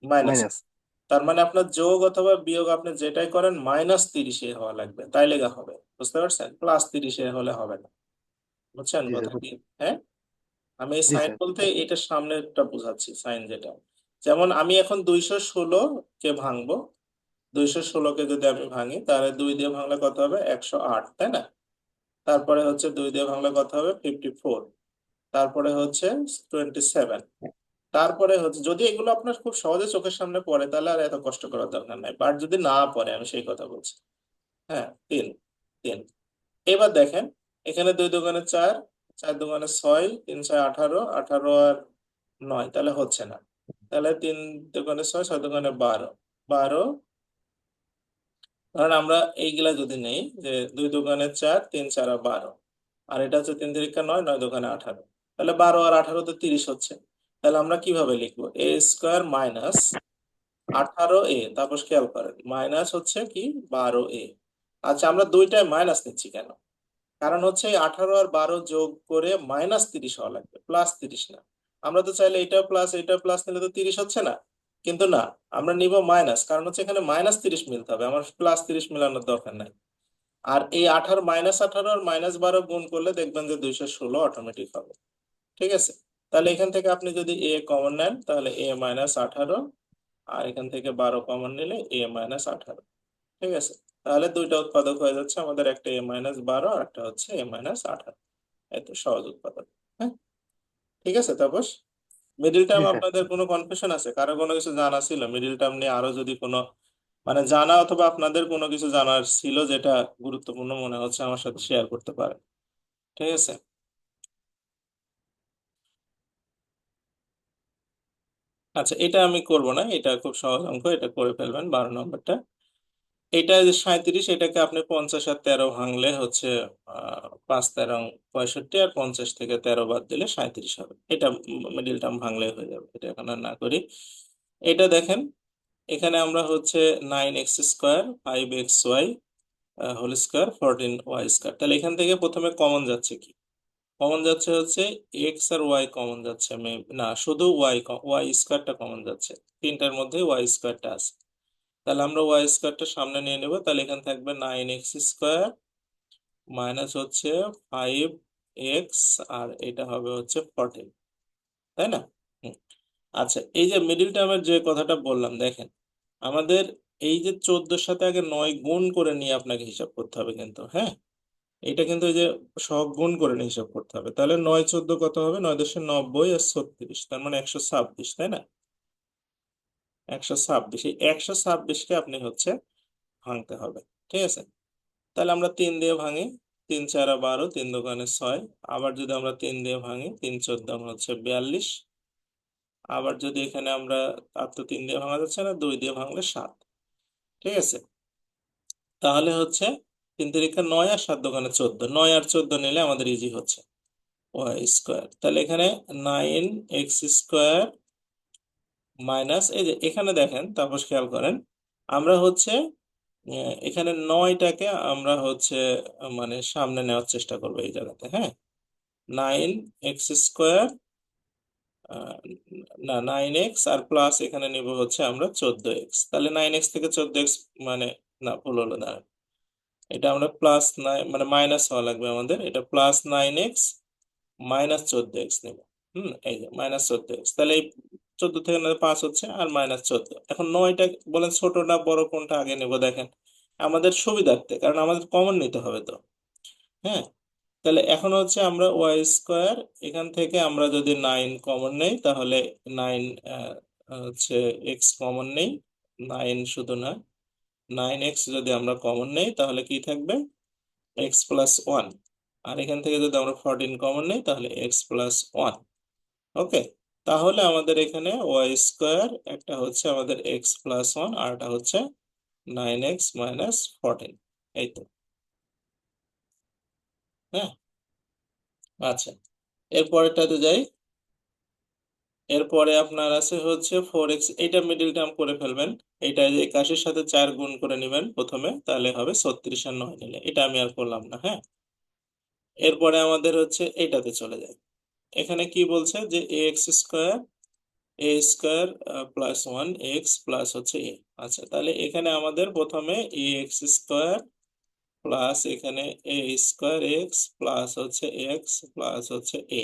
মাইনাস মাইনাস। আছে, তার মানে আপনার যোগ অথবা বিয়োগ আপনি যেটাই করেন মাইনাস 30-এ হওয়া লাগবে, তাই লেখা হবে। বুঝতে পারছেন, প্লাস 30-এ হলে হবে না। বুঝছেন জি স্যার কথা কি? বুঝছি। হ্যাঁ, আমি এই জি সাইন স্যার। বলতে এটার সামনেরটা বোঝাচ্ছি, সাইন যেটা। যেমন আমি এখন 216 কে ভাঙবো, 216-কে যদি আমি ভাঙি তাহলে 2 দিয়ে ভাঙলে কত হবে, 108, তাই না? তারপরে হচ্ছে 2 দিয়ে ভাঙলে কত হবে, 54। তারপরে হচ্ছে 27। তারপরে হচ্ছে যদি এগুলো আপনার খুব সহজে চোখের সামনে পড়ে তাহলে আর এত কষ্ট করার দরকার নাই, বাট যদি না পড়ে আমি সেই কথা বলছি। হ্যাঁ, 3 3। এবার দেখেন এখানে 2 দোকানে 4, 4 দোকানে 6, 3 6 18, 18 আর 9, তাহলে হচ্ছে না। তাহলে 3 দোকানে 6, 6 দোকানে 12, 12। কারণ আমরা এইগুলা যদি নেই যে 2 দোকানে 4, 3 4 আর 12, আর এটা হচ্ছে 3 3 9, 9 দোকানে 18, তাহলে 12 আর 18 তো 30 হচ্ছে। তাহলে আমরা কিভাবে লিখবো, এ স্কোয়ার মাইনাস 18a, তারপর খেয়াল করেন মাইনাস হচ্ছে কি 12a। আচ্ছা, আমরা দুইটায় মাইনাস নিচ্ছি কেন? কারণ হচ্ছে এই 18 আর 12 যোগ করে মাইনাস 30 হওয়া লাগবে, প্লাস 30 না। আমরা তো চাইলে এটা প্লাস নিলে তো 30 হচ্ছে না, কিন্তু না, আমরা নিব মাইনাস, কারণ হচ্ছে এখানে মাইনাস 30 মিলতে হবে, আমার প্লাস 30 মিলানোর দরকার নাই। আর এই 18 মাইনাস 18 আর মাইনাস 12 গুণ করলে দেখবেন যে 216 অটোমেটিক হবে। ঠিক আছে, তাহলে এখান থেকে আপনি যদি এ কমন নেন তাহলে এ মাইনাস 18, আর এখান থেকে 12 কমন নিলে এ মাইনাস 18। ঠিক আছে, তাহলে দুইটা উৎপাদক হয়ে যাচ্ছে আমাদের, একটা এ মাইনাস 12 আর একটা হচ্ছে এ মাইনাস 18। এত সহজ উৎপাদক। হ্যাঁ, ঠিক আছে তাপস, মিডিল জি টার্ম স্যার। আপনাদের কোনো কনফিউশন আছে, কারো কোনো কিছু জানা ছিল মিডিল টার্ম নিয়ে, আরো যদি কোনো মানে জানা অথবা আপনাদের কোনো কিছু জানার ছিল যেটা গুরুত্বপূর্ণ মনে হচ্ছে আমার সাথে শেয়ার করতে পারেন। ঠিক আছে, আচ্ছা এটা আমি করব না, এটা খুব সহজ অঙ্ক, এটা করে ফেলবেন 12 নম্বরটা। এটা যে 37, এটাকে আপনি 50 আর 13 ভাঙলে হচ্ছে 5 13 65, আর 50 থেকে 13 বাদ দিলে 37 হবে। এটা মিডিল টার্ম ভাঙলে হয়ে যাবে, এটা এখন আর না করি। এটা দেখেন এখানে আমরা হচ্ছে 9x² 5xy whole square 14y², তাহলে এখান থেকে প্রথমে কমন যাচ্ছে কি, কমন যাচ্ছে হচ্ছে এক্স আর ওয়াই কমন যাচ্ছে, না শুধু ওয়াই স্কোয়ারটা কমন যাচ্ছে, তিনটার মধ্যে ওয়াই স্কোয়ারটা আছে। তাহলে আমরা ওয়াই স্কোয়ারটা সামনে নিয়ে নেব, তাহলে এখানে থাকবে 9x² মাইনাস হচ্ছে 5x, আর এটা হবে হচ্ছে 14, তাই না? হুম। আচ্ছা, এই যে মিডিল টার্মের যে কথাটা বললাম, দেখেন আমাদের এই যে 14-র সাথে আগে 9 গুণ করে নিয়ে আপনাকে হিসাব করতে হবে কিন্তু, হ্যাঁ, এটা কিন্তু এই যে সব গুণ করে নিয়ে হিসাব করতে হবে। তাহলে 9 14 কত হবে? 9×90 আর 36, তার মানে 126, তাই না? 126, এই 126কে আপনি হচ্ছে ভাঙতে হবে, ঠিক আছে? তাহলে আমরা 3 দিয়ে ভাঙি, 3 4 12, 3 দোকানে 6। আবার যদি আমরা 3 দিয়ে ভাঙি, 3 14 হচ্ছে 42। আবার যদি এখানে আমরা, আর তো 3 দিয়ে ভাঙা যাচ্ছে না, 2 দিয়ে ভাঙলে 7, ঠিক আছে? তাহলে হচ্ছে 3 তিরিকা 9 আর 7 দোকানে 14, 9 আর 14 নিলে আমাদের ইজি হচ্ছে ওয়াই স্কোয়ার। তাহলে এখানে 9x² মাইনাস, এই যে এখানে দেখেন, তারপর খেয়াল করেন, আমরা হচ্ছে এখানে 9টাকে আমরা হচ্ছে মানে সামনে নেওয়ার চেষ্টা করবো এই জায়গাতে, হ্যাঁ। 9x², না 9x আর প্লাস এখানে নিব হচ্ছে আমরা 14x, তাহলে 9x থেকে 14x মানে, না ভুল হলো, না এটা আমরা প্লাস 9 মানে মাইনাস হওয়া লাগবে আমাদের, এটা +9x -14x নেব। এই যে -14x, তাহলে এই 14 থেকে না 5 হচ্ছে, আর -14। এখন 9টা বলেন ছোট না বড়, কোনটা আগে নেব দেখেন, আমাদের সুবিধার্থে, কারণ আমাদের কমন নিতে হবে তো, হ্যাঁ। তাহলে এখন হচ্ছে আমরা ওয়াই স্কোয়ার, এখান থেকে আমরা যদি 9 কমন নেই, তাহলে 9 হচ্ছে এক্স কমন নেই, 9 শুধু না, 9x যদি আমরা কমন নেই তাহলে কি থাকবে? x+1। আর এখান থেকে যদি আমরা 14 কমন নেই তাহলে x+1। ওকে, তাহলে আমাদের এখানে ওয়াই স্কোয়ার একটা হচ্ছে আমাদের x+1, আর একটা হচ্ছে 9x - 14, এই তো, হ্যাঁ। আচ্ছা, এরপরেরটাতে যাই। এরপরে আপনার আছে হচ্ছে 4x, এটা মিডিল টার্ম করে ফেলবেন। এটা যে 81-র সাথে 4 গুণ করে নেবেন প্রথমে, তাহলে হবে 36 আর 9 নিলে, এটা আমি আর করলাম না, হ্যাঁ। এরপরে আমাদের হচ্ছে এইটাতে চলে যায়। এখানে কি বলছে যে a² + 1x প্লাস হচ্ছে a। আচ্ছা, তাহলে এখানে আমাদের প্রথমে a² প্লাস এখানে a²x প্লাস হচ্ছে x প্লাস হচ্ছে a।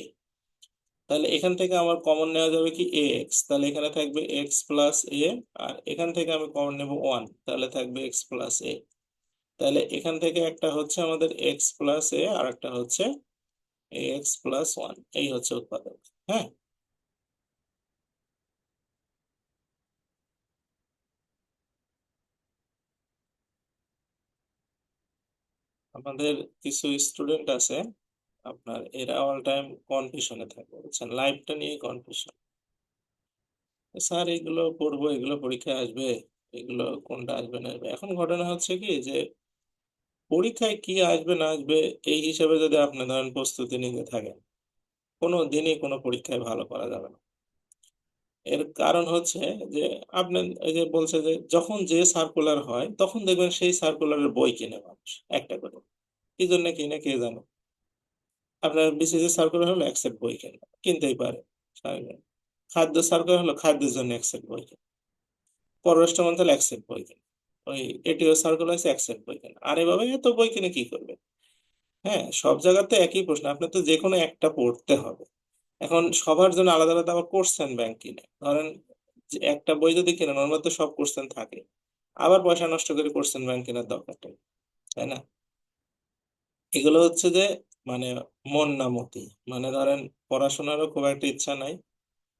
তাহলে এখান থেকে আমার কমন নেওয়া যাবে কি ax, তাহলে এখানে থাকবে x প্লাস a, আর এখান থেকে আমি কমন নেব 1, তাহলে থাকবে x প্লাস a। তাহলে এখান থেকে একটা হচ্ছে আমাদের x প্লাস a, আর একটা হচ্ছে ax+1, এই হচ্ছে উৎপাদক, হ্যাঁ। আমাদের কিছু স্টুডেন্ট আছে আপনার, এরা অল টাইম কনফিউশনে থাকে, বুঝছেন, লাইফটা নিয়ে কনফিউশন। স্যার এগুলো পড়বো, এগুলো পরীক্ষায় আসবে, এগুলো কোনটা আসবে না আসবে। এখন ঘটনা হচ্ছে কি যে পরীক্ষায় কি আসবে না আসবে এই হিসাবে যদি আপনি ধরেন প্রস্তুতি নিতে থাকেন, কোনো দিনই কোনো পরীক্ষায় ভালো করা যাবে না। এর কারণ হচ্ছে যে আপনি, এই যে বলছে যে যখন যে সার্কুলার হয় তখন দেখবেন সেই সার্কুলারের বই কিনে মানুষ একটা করে, কি জন্য কিনে কে জানে। আপনার বিসিএস সার্কুলার হলো এক সেট বই কেনা, কিনতেই পারে, স্বাভাবিক। খাদ্য সার্কুলার হলো খাদ্যের জন্য এক সেট বই কেনা, পররাষ্ট্র মন্ত্রণালয় এক সেট বই কেনা, ওই এটিও সার্কুলার আছে এক সেট বই কেনা, আর এভাবে এত বই কিনে কি করবে? হ্যাঁ, সব জায়গাতে একই প্রশ্ন, আপনার তো যে কোনো একটা পড়তে হবে। এখন সবার জন্য আলাদা আলাদা আবার কোশ্চেন ব্যাংক কিনে, ধরেন যে একটা বই যদি কিনেন ওর মধ্যে সব কোশ্চেন থাকে, আবার পয়সা নষ্ট করে কোশ্চেন ব্যাংক কেনার দরকারটাই, তাই না? এগুলো হচ্ছে যে মানে মন না মতি, মানে ধরেন পড়াশোনারও খুব একটা ইচ্ছা নাই,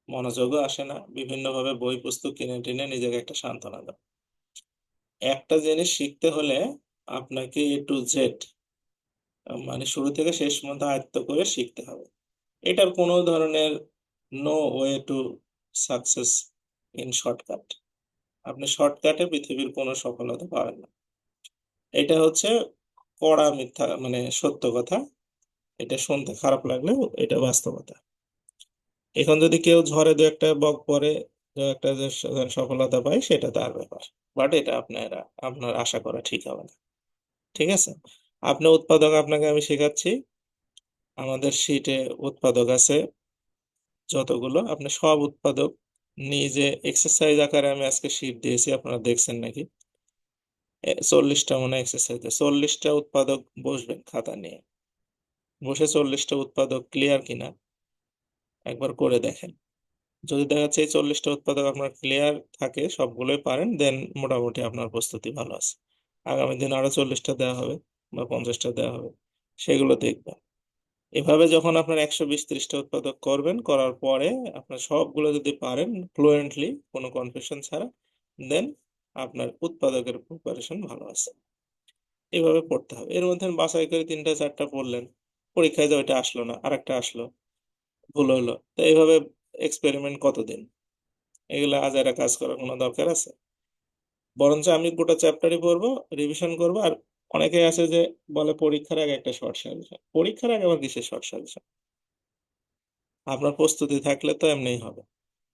মনোযোগও আসে না, বিভিন্ন ভাবে বই পুস্তক কিনে টিনে নিজেকে একটা সান্ত্বনা দাও। একটা জিনিস শিখতে হলে আপনাকে A to Z মানে শুরু থেকে শেষ পর্যন্ত আয়ত্ত করে শিখতে হবে। এটার কোনো ধরনের no way to success in shortcut. আপনি শর্টকাটে পৃথিবীর কোনো সফলতা পাবেন না। এটা হচ্ছে কড়া মিথ্যা, মানে সত্য কথা। এটা শুনতে খারাপ লাগলেও এটা বাস্তবতা। এখন যদি কেউ ঝড়ে দু একটা বক পরে, দু একটা যে সফলতা পায়, সেটা তার ব্যাপার, বাট এটা আপনার আশা করা ঠিক হবে না, ঠিক আছে? আপনি উৎপাদক, আপনাকে আমি শেখাচ্ছি। আমাদের শিটে উৎপাদক আছে যতগুলো, আপনি সব উৎপাদক নিজে এক্সারসাইজ আকারে আমি আজকে শিট দিয়েছি, আপনারা দেখছেন নাকি? 40টা মনে এক্সারসাইজ, 40টা উৎপাদক বসবেন খাতা নিয়ে, বসে 40টা উৎপাদক ক্লিয়ার কিনা একবার করে দেখেন। যদি দেখা যাচ্ছে এই 40টা উৎপাদক আপনার ক্লিয়ার থাকে, সবগুলোই পারেন, দেন মোটামুটি আপনার প্রস্তুতি ভালো আছে। আগামী দিন আরো 40টা দেওয়া হবে বা 50টা দেওয়া হবে, সেগুলো দেখবেন। এভাবে যখন আপনার 120-30টা উৎপাদক করবেন, করার পরে আপনার সবগুলো যদি পারেন ফ্লুয়েন্টলি, কোনো কনফিউশন ছাড়া, দেন আপনার উৎপাদকের প্রিপারেশন ভালো আছে। এইভাবে পড়তে হবে। এর মধ্যে বাছাই করে 3টা 4টা পড়লেন, পরীক্ষায় যে ওইটা আসলো না, আরেকটা আসলো, ভুল হলো, তো এইভাবে এক্সপেরিমেন্ট কতদিন? এগুলো আজাইরা কাজ করার কোনো দরকার আছে? বরঞ্চ আমি গোটা চ্যাপ্টারই পড়বো, রিভিশন করবো। আর অনেকে আছে যে বলে পরীক্ষার আগে একটা শর্ট সাজেশন। পরীক্ষার আগে আবার কিসের শর্ট সাজেশন? আপনার প্রস্তুতি থাকলে তো এমনিই হবে।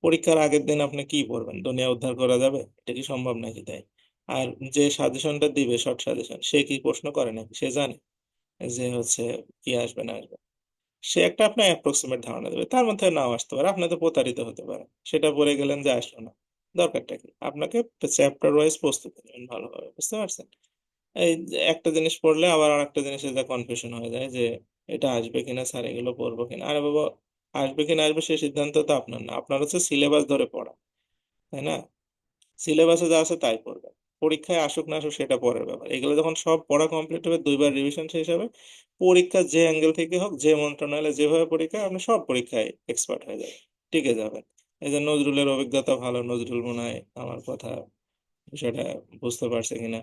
পরীক্ষার আগের দিন আপনি কি পড়বেন? দুনিয়া উদ্ধার করা যাবে? এটা কি সম্ভব নাকি? তাই আর যে সাজেশনটা দিবে শর্ট সাজেশন, সে কি প্রশ্ন করে নাকি? সে জানে যে হচ্ছে কি আসবে না আসবে? সে একটা আপনার অ্যাপ্রক্সিমেট ধারণা দেবে, তার মধ্যে নাও আসতে পারে, আপনি তো প্রতারিত হতে পারে, সেটা পড়ে গেলেন যে আসলো না। দরকারটা কি? আপনাকে চ্যাপ্টার ওয়াইজ প্রস্তুতি নেবেন ভালোভাবে, বুঝতে পারছেন? এই যে একটা জিনিস পড়লে আবার আরেকটা জিনিসের যা কনফিউশন হয়ে যায় যে এটা আসবে কিনা স্যার, এগুলো পড়বো কিনা। আরে বাবা, আসবে কিনা আসবে সে সিদ্ধান্ত তো আপনার না, আপনার হচ্ছে সিলেবাস ধরে পড়া, তাই না? সিলেবাসে যা আছে তাই পড়বেন। পরীক্ষায় আসুক না আসুক সেটা পরের ব্যাপার। এগুলো যখন সব পড়া কমপ্লিট হবে, 2বার রিভিশন শেষ হবে, পরীক্ষা যে অ্যাঙ্গেল থেকে হোক, যে মন্ত্রণালয়ে যেভাবে পরীক্ষা, আপনি সব পরীক্ষায় এক্সপার্ট হয়ে যাবেন, টিকে যাবেন। এই যে নজরুলের অভিজ্ঞতা ভালো, নজরুল মনে হয় আমার কথা বিষয়টা বুঝতে পারছে কিনা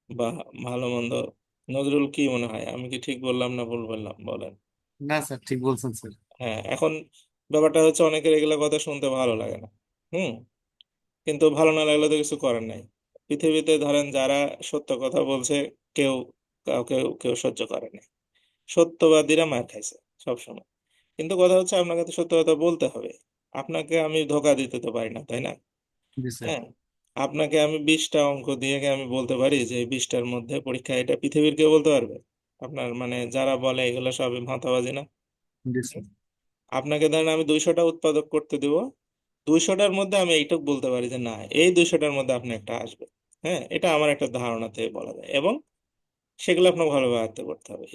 বা ভালো মন্দ, নজরুল কি মনে হয়, আমি কি ঠিক বললাম না ভুল বললাম বলেন? না স্যার, ঠিক বলছেন স্যার। হ্যাঁ, এখন ব্যাপারটা হচ্ছে অনেকের এগুলো কথা শুনতে ভালো লাগে না। হুম। কিন্তু ভালো না লাগলে তো কিছু করার নাই। পৃথিবীতে ধরেন যারা সত্য কথা বলছে, কেউ কাউকে কেউ সহ্য করে না। সত্যবাদীরা মার খাইছে সবসময়। কিন্তু কথা হচ্ছে আপনাকে তো সত্য কথা বলতে হবে। আপনাকে আমি ধোঁকা দিতে তো পারি না, তাই না? জি স্যার। হ্যাঁ। আপনাকে আমি 20টা অঙ্ক দিয়ে আমি বলতে পারি যে এই 20টার মধ্যে পরীক্ষা, এটা পৃথিবীর কেউ বলতে পারবে? আপনার মানে যারা বলে এগুলো সবই ভাঁতাবাজি না? জি হুম? স্যার। আপনাকে ধরেন আমি 200টা উৎপাদক করতে দিব, 200টার মধ্যে আমি এইটুকু বলতে পারি যে না, এই 200টার মধ্যে আপনি একটা আসবে। হ্যাঁ, এটা আমার একটা ধারণা থেকে বলা যায়, এবং সেগুলো আপনাকে ভালোভাবে আয়ত্ত করতে হবে।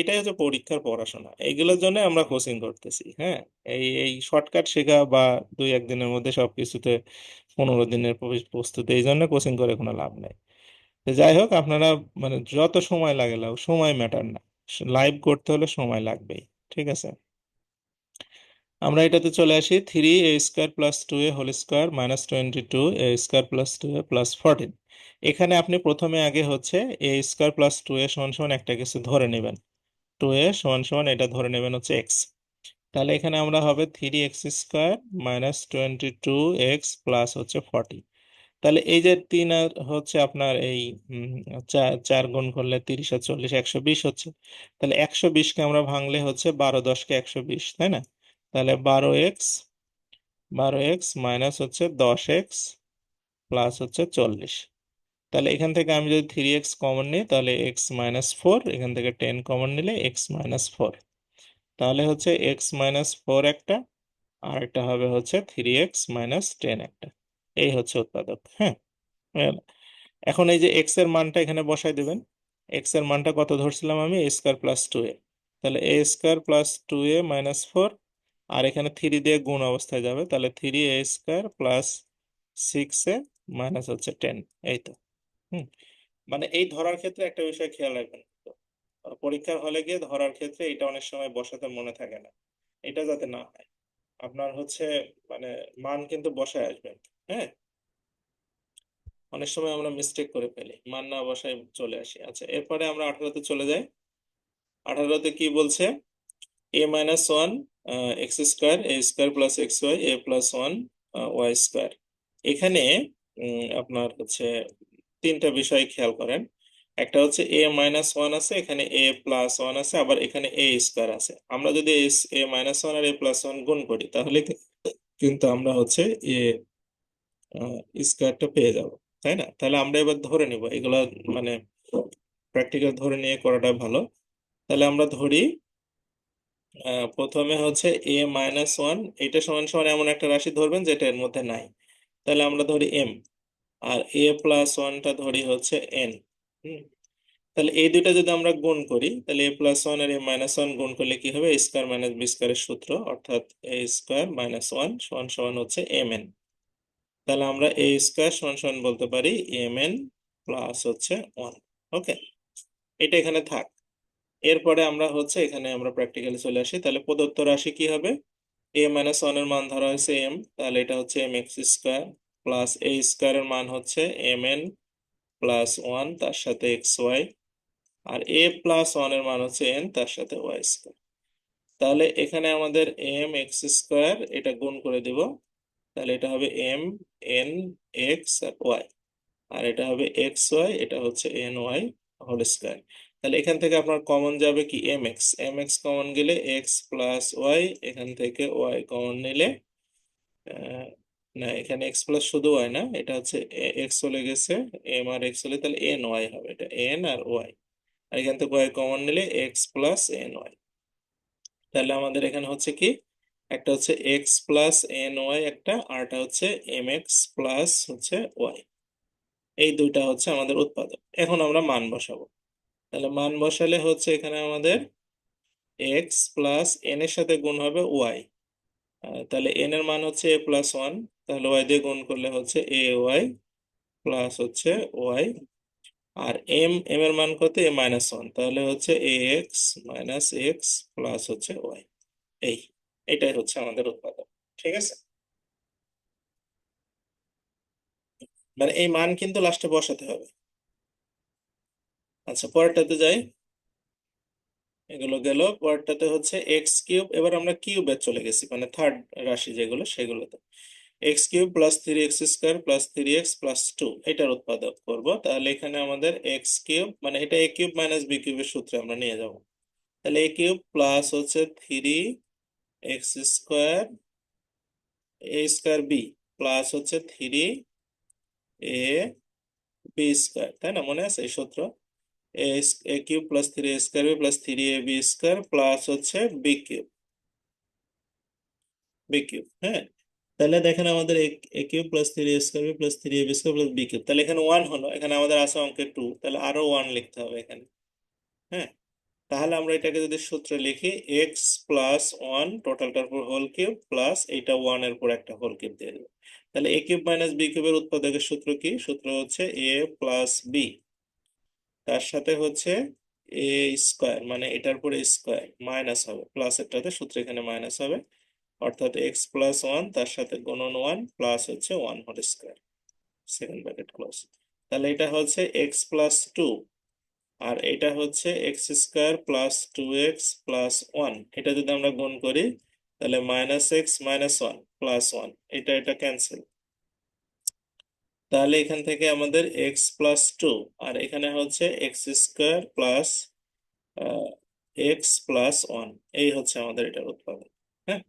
এটাই হচ্ছে পরীক্ষার পড়াশোনা। এইগুলোর জন্য আমরা কোচিং করতেছি। হ্যাঁ, এই শর্টকাট শেখা বা 2-1 দিনের মধ্যে সবকিছুতে 15 দিনের প্রস্তুতি, এই জন্য কোচিং করে কোনো লাভ নাই। তো যাই হোক, আপনারা মানে যত সময় লাগে লাগ, সময় ম্যাটার না। লাইভ করতে হলে সময় লাগবেই। ঠিক আছে, আমরা এটাতে চলে আসি। 3a² + 2a² - 22a² + 2a + 14। এখানে আপনি প্রথমে আগে হচ্ছে a² + 2a = একটা কিছু ধরে নেবেন। 2a = এটা ধরে নেবেন হচ্ছে এক্স। তাহলে এখানে আমরা হবে 3x² - 22x প্লাস হচ্ছে 40। তাহলে এই যে 3 আর হচ্ছে আপনার এই উম, চার 4 গুণ করলে 30 আর 40 120 হচ্ছে। তাহলে 120কে আমরা ভাঙলে হচ্ছে 12 10 কে 120, তাই না? তাহলে 12x মাইনাস হচ্ছে 10x প্লাস হচ্ছে 40। তাহলে এখান থেকে আমি যদি 3x কমন নিই, তাহলে x - 4, এখান থেকে 10 কমন নিলে x - 4। তাহলে হচ্ছে x - 4 একটা, আর একটা হবে হচ্ছে 3x - 10 একটা। এই হচ্ছে উৎপাদক। হ্যাঁ, এখন এই যে এক্স এর মানটা এখানে বসাই দিবেন। এক্স এর মানটা কত ধরছিলাম আমি? a² + 2a। তাহলে a² + 2a - 4, আর এখানে 3 দিয়ে গুণ অবস্থায় যাবে, তাহলে 3a² + 6a মাইনাস হচ্ছে 10। এই তো। হুম। মানে এই ধরার ক্ষেত্রে একটা বিষয় খেয়াল রাখবেন, পরীক্ষার হলে গিয়ে ধরার ক্ষেত্রে এটা অনেক সময় বসাতে মনে থাকে না। এটা যাতে না হয়, আপনার হচ্ছে মানে মান কিন্তু বসায় আসবেন। হ্যাঁ, অনেক সময় আমরা মিস্টেক করে ফেলি, মান না বসায় চলে আসি। আচ্ছা, এরপরে আমরা 18তে চলে যাই। 18তে কি বলছে? a - 1 x² a² + xy a + 1 y²। এখানে আপনার হচ্ছে 3টা বিষয় খেয়াল করেন। একটা হচ্ছে a - 1 আছে, এখানে a+1 আছে, আবার এখানে a² আছে। আমরা যদি a - 1 আর a+1 গুণ করি, তাহলে কিন্তু আমরা হচ্ছে স্কোয়ারটা পেয়ে যাব, তাই না? তাহলে আমরা এবার ধরে নিব এগুলা, মানে প্র্যাকটিক্যাল ধরে নিয়ে করাটা ভালো। তাহলে আমরা ধরি প্রথমে হচ্ছে এ মাইনাস ওয়ান, এটা সমান সমান এমন একটা রাশি ধরবেন যেটা এর মধ্যে নাই। তাহলে আমরা ধরি এম, আর এ প্লাস ওয়ানটা ধরি হচ্ছে এন। তাহলে এই দুইটা যদি আমরা গুণ করি, তাহলে a plus one R A minus one গুণ করলে কি হবে? এ স্কোয়ার মাইনাস বি স্কোয়ারের সূত্র, অর্থাৎ এ স্কোয়ার মাইনাস ওয়ান সমান সমান হচ্ছে এম এন। তাহলে আমরা এ স্কোয়ার সমান সমান বলতে পারি এম এন প্লাস হচ্ছে ওয়ান। ওকে, এটা এখানে থাক। এরপরে আমরা হচ্ছে এখানে আমরা প্র্যাকটিক্যালি চলে আসি। তাহলে প্রদত্ত রাশি কি হবে? এ মাইনাস ওয়ান এর মান ধরা হয়েছে এম, তাহলে এটা হচ্ছে এম এক্স স্কোয়ার প্লাস এ স্কোয়ারের মান হচ্ছে এম এন প্লাস ওয়ান, তার সাথে এক্স ওয়াই, আর এ প্লাস ওয়ান এর মান হচ্ছে এন, তার সাথে ওয়াই স্কোয়ার। তাহলে এখানে আমাদের এম এক্স স্কোয়ার এটা গুণ করে দিব, তাহলে এটা হবে এম এন এক্স আর ওয়াই, আর এটা হবে এক্স ওয়াই, এটা হচ্ছে এন ওয়াই হোল স্কোয়ার। তাহলে এখান থেকে আপনার কমন যাবে কি? M x, m x common গেলে এক্স প্লাস ওয়াই, এখান থেকে ওয়াই কমন নিলে না, এখানে এক্স প্লাস শুধু ওয়াই না, এটা হচ্ছে এক্স চলে গেছে, এম আর এক্স হলে তাহলে এন ওয়াই হবে, এটা এন আর ওয়াই, আর এখান থেকে ওয়াই কমন নিলে এক্স প্লাস এন ওয়াই। তাহলে আমাদের এখানে হচ্ছে কি, একটা হচ্ছে এক্স প্লাস এন ওয়াই একটা, আরটা হচ্ছে এম এক্স প্লাস হচ্ছে ওয়াই। এই দুইটা হচ্ছে আমাদের উৎপাদক। এখন আমরা মান বসাবো। তাহলে মান বসালে হচ্ছে এখানে আমাদের এক্স প্লাস এন এর সাথে গুণ হবে ওয়াই, তাহলে এন এর মান হচ্ছে এ প্লাস ওয়ান, তাহলে ওয়াই দিয়ে গুণ করলে হচ্ছে এ ওয়াই প্লাস হচ্ছে ওয়াই, আর এম এম এর মান কত? এ মাইনাস ওয়ান, তাহলে হচ্ছে এ এক্স মাইনাস এক্স প্লাস হচ্ছে ওয়াই। এই এটাই হচ্ছে আমাদের উৎপাদক। ঠিক আছে, মানে এই মান কিন্তু লাস্টে বসাতে হবে। আচ্ছা, পরেরটাতে যাই। এগুলো গেল। পরেরটাতে হচ্ছে এক্স কিউব, এবার আমরা কিউবে চলে গেছি, মানে থার্ড রাশি যেগুলো সেগুলোতে। X cube plus three x square plus three x plus two, এটার উৎপাদক করব। তাহলে এখানে আমাদের এক্স কিউব, মানে এটা এ কিউব মাইনাস বি কিউবের সূত্রে আমরা নিয়ে যাব। তাহলে এ কিউব প্লাস হচ্ছে three x square a square b plus হচ্ছে থ্রি এ বি স্কোয়ার, তাই না? মনে আছে এই সূত্র? A a cube plus three a square b plus three a b square plus হচ্ছে বি কিউব, বি কিউব। হ্যাঁ, তাহলে দেখেন আমাদের a cube plus three a square b plus three a b square plus b cube, তাহলে এখানে one হলো, এখানে আমাদের আছে অঙ্কে টু, তাহলে আরো ওয়ান লিখতে হবে এখানে। হ্যাঁ, তাহলে আমরা এটাকে যদি সূত্রে লিখি, এক্স প্লাস ওয়ান টোটালটার উপর হোল কিউব প্লাস এইটা ওয়ান এর উপর একটা হোল কিউব দিয়ে দেবো। তাহলে এ কিউব মাইনাস বি কিউবের উৎপাদকের সূত্র কি? সূত্র হচ্ছে এ প্লাস বি, তার সাথে হচ্ছে এ স্কোয়ার, মানে এটার উপরে স্কোয়ার মাইনাস হবে, প্লাস একটাতে সূত্র এখানে মাইনাস হবে, অর্থাৎ এক্স প্লাস ওয়ান তার সাথে গুণন ওয়ান প্লাস হচ্ছে one whole square, second bracket close. তাহলে এটা হচ্ছে এক্স প্লাস টু, আর এটা হচ্ছে x square plus two x plus one, এটা যদি আমরা গুণ করি তাহলে minus x minus one plus one, এটা এটা ক্যান্সেল। তাহলে এখান থেকে আমাদের এক্স প্লাস টু, আর এখানে হচ্ছে x square plus x plus one, এই হচ্ছে আমাদের এটার উৎপাদক। হ্যাঁ,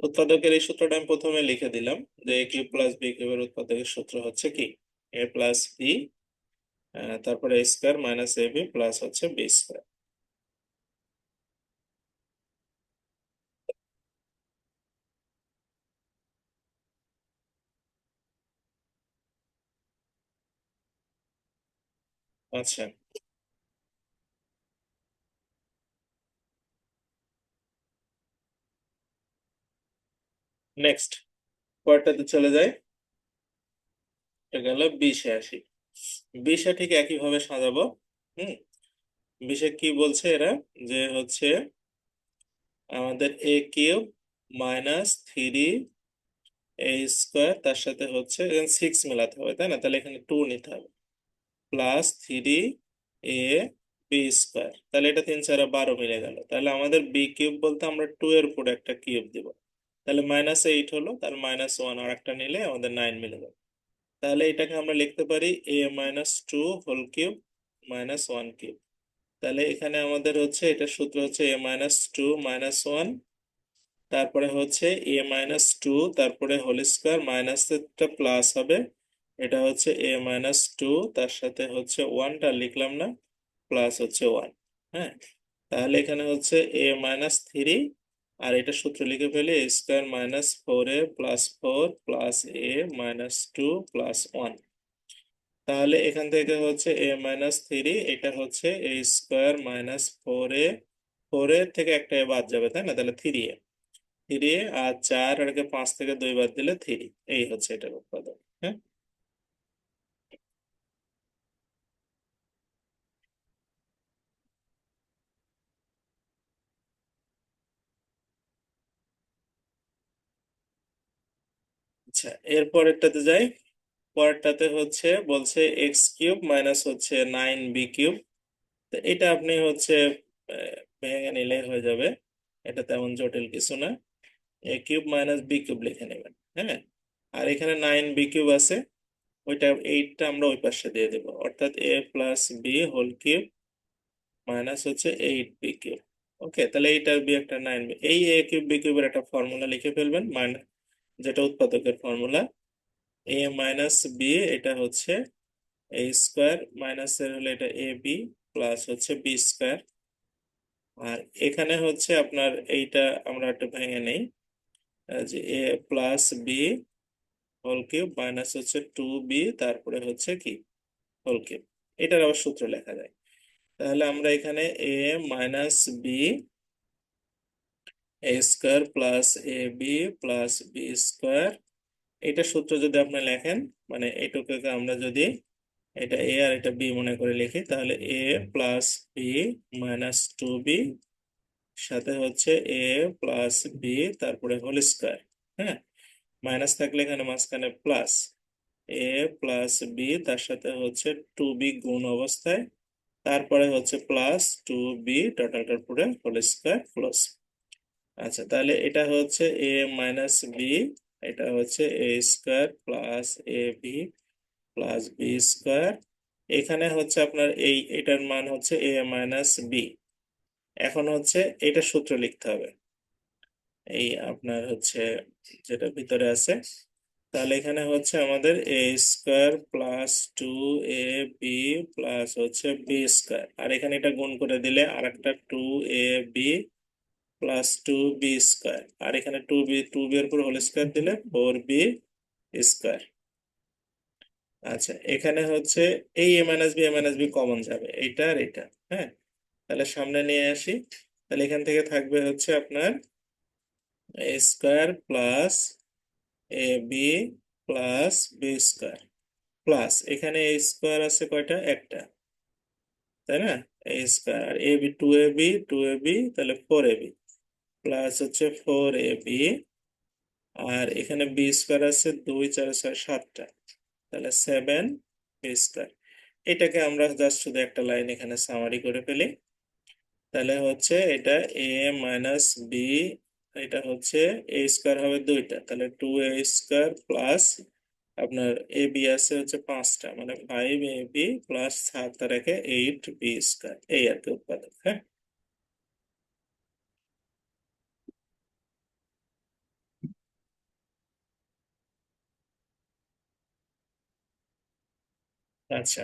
উৎপাদকের এই সূত্রটা আমি প্রথমে লিখে দিলাম, যে এ কিউব প্লাস বি কিউবের উৎপাদকের সূত্র হচ্ছে কি? এ প্লাস বি, তারপরে এ স্কোয়ার মাইনাস এ বি প্লাস হচ্ছে বি স্কোয়ার। আচ্ছা, নেক্সট পরেরটাতে চলে যায়। এটা গেল বিশে আসি। বিশে ঠিক একইভাবে সাজাবো। হুম, বিশে কি বলছে এরা? যে হচ্ছে আমাদের a cube minus three a square, তার সাথে হচ্ছে এখানে সিক্স মেলাতে হবে, তাই না? তাহলে এখানে টু নিতে হবে, plus three a b square, তাহলে এটা তিন চার বারো মিলে গেল। তাহলে আমাদের বি কিউব বলতে আমরা টু এর উপর একটা কিউব দিব, তাহলে মাইনাস এইট হলো, তাহলে মাইনাস ওয়ান আর একটা নিলে আমাদের নাইন মিলে যাবে। তাহলে এটাকে আমরা লিখতে পারি a minus two whole cube minus one cube. তাহলে এখানে আমাদের হচ্ছে এটা সূত্র হচ্ছে a minus two minus one, তারপরে হচ্ছে এ মাইনাস টু, তারপরে হোল স্কোয়ার মাইনাসটা প্লাস হবে, এটা হচ্ছে এ মাইনাস টু, তার সাথে হচ্ছে ওয়ানটা লিখলাম না, প্লাস হচ্ছে ওয়ান। হ্যাঁ, তাহলে এখানে হচ্ছে এ মাইনাস থ্রি, আর এটা সূত্র লিখে ফেলি, এ স্কোয়ার মাইনাস ফোর এ প্লাস ফোর প্লাস এ মাইনাস টু প্লাস ওয়ান। তাহলে এখান থেকে হচ্ছে এ মাইনাস থ্রি, এটা হচ্ছে এ স্কোয়ার মাইনাস ফোর এ থেকে একটা এ বাদ যাবে, তাই না? তাহলে থ্রি এ আর চার, আর একে পাঁচ থেকে দুই বাদ দিলে থ্রি। এই হচ্ছে এটার উৎপাদক। হ্যাঁ, আচ্ছা, এরপরেরটাতে যাই। পরেরটাতে হচ্ছে বলছে এক্স কিউব মাইনাস হচ্ছে নাইন বি কিউব। তো এটা আপনি হচ্ছে ভেঙে নিলে হয়ে যাবে, এটা তেমন জটিল কিছু না। এ কিউব মাইনাস বি কিউব লিখে নেবেন। হ্যাঁ, আর এখানে নাইন বি কিউব আছে, ওইটা এইটটা আমরা ওই পাশে দিয়ে দেবো, অর্থাৎ a plus b whole cube minus হচ্ছে এইট বি কিউব। ওকে, তাহলে এইটার বি একটা নাইন বি, এই এ কিউব বি কিউবের একটা ফর্মুলা লিখে ফেলবেন, মাইনাস যেটা উৎপাদকের ফর্মুলা, এ মাইনাস বি, এটা হচ্ছে এ স্কোয়ার মাইনাস এর হলে এটা এ বি প্লাস হচ্ছে বি স্কোয়ার। আর এখানে হচ্ছে আপনার এইটা আমরা একটু ভেঙে নেই, যে a plus b whole cube minus হচ্ছে টু বি, তারপরে হচ্ছে কি হোল কিউব। এটার আবার সূত্র লেখা যায়। তাহলে আমরা এখানে এ minus B A square plus a b plus B square, এটা সূত্র যদি আপনি লেখেন, মানে এইটুকুকে আমরা যদি এটা এ আর এটা বি মনে করে লিখি, তাহলে a plus b minus two b সাথে হচ্ছে এ প্লাস বি তারপরে হোল স্কোয়ার। হ্যাঁ, মাইনাস থাকলে এখানে মাঝখানে প্লাস, এ প্লাস বি তার সাথে হচ্ছে টু বি গুণ অবস্থায়, তারপরে হচ্ছে প্লাস টু বি টোটালটার পুরো হোল স্কোয়ার প্লাস। আচ্ছা, তাহলে এটা হচ্ছে এ মাইনাস বি, এটা হচ্ছে a square plus a b plus B square. এখানে হচ্ছে আপনার এটার মান হচ্ছে এ মাইনাস বি। এখন হচ্ছে এটা সূত্র লিখতে হবে, এই আপনার হচ্ছে যেটা ভিতরে আছে। তাহলে এখানে হচ্ছে আমাদের a square plus two a b plus হচ্ছে বি স্কোয়ার, আর এখানে এটা গুণ করে দিলে আর একটা two a b plus two b square, আর এখানে টু বি এর উপর হোল স্কোয়ার দিলে ফোর বি স্কোয়ার। আচ্ছা, এখানে হচ্ছে এই এ মাইনাস বি কমন যাবে, এইটা আর এটা। হ্যাঁ, তাহলে সামনে নিয়ে আসি। তাহলে এখান থেকে থাকবে হচ্ছে আপনার a square plus a b plus B square plus এখানে এ স্কোয়ার আছে কয়টা, একটা, তাই না? এ স্কোয়ার আর a b two a b তাহলে ফোর এ বি প্লাস হচ্ছে ফোর এ বি, আর এখানে বি স্কোয়ার আছে দুই চার ছয় সাতটা, তাহলে সেভেন বি স্কোয়ার। এটাকে আমরা জাস্ট শুধু একটা লাইন এখানে সামারি করে ফেলি। তাহলে হচ্ছে এটা এ মাইনাস বি, এটা হচ্ছে এ স্কোয়ার হবে দুইটা, তাহলে টু এ স্কোয়ার প্লাস আপনার এ বি আছে হচ্ছে পাঁচটা, মানে ফাইভ এ বি প্লাস সাত রেখে এইট বি স্কোয়ার, এই আর কি উৎপাদক। হ্যাঁ, আচ্ছা,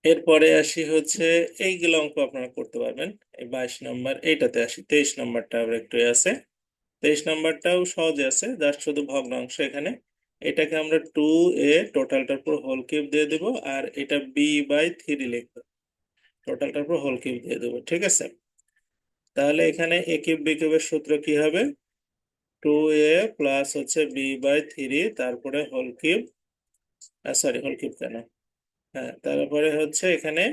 এরপরে আসি হচ্ছে এইগুলো অঙ্ক আপনারা করতে পারবেন। এই 22 নম্বর, এইটাতে আসি, 23 নম্বরটা আবার একটু আছে। 23 নম্বরটাও সহজে আছে, জাস্ট শুধু ভগ্নাংশ এখানে। এটাকে আমরা টু এ টোটালটার পর হোল কিউব দিয়ে দেবো, আর এটা বি বাই থ্রি লিখবো, টোটালটার পর হোল কিউব দিয়ে দেবো। ঠিক আছে, তাহলে এখানে এ কিউব বি কিউবের সূত্র কি হবে, টু এ প্লাস হচ্ছে বি বাই থ্রি তারপরে whole cube, sorry whole cube কেন, হ্যাঁ, তারপরে হচ্ছে এখানে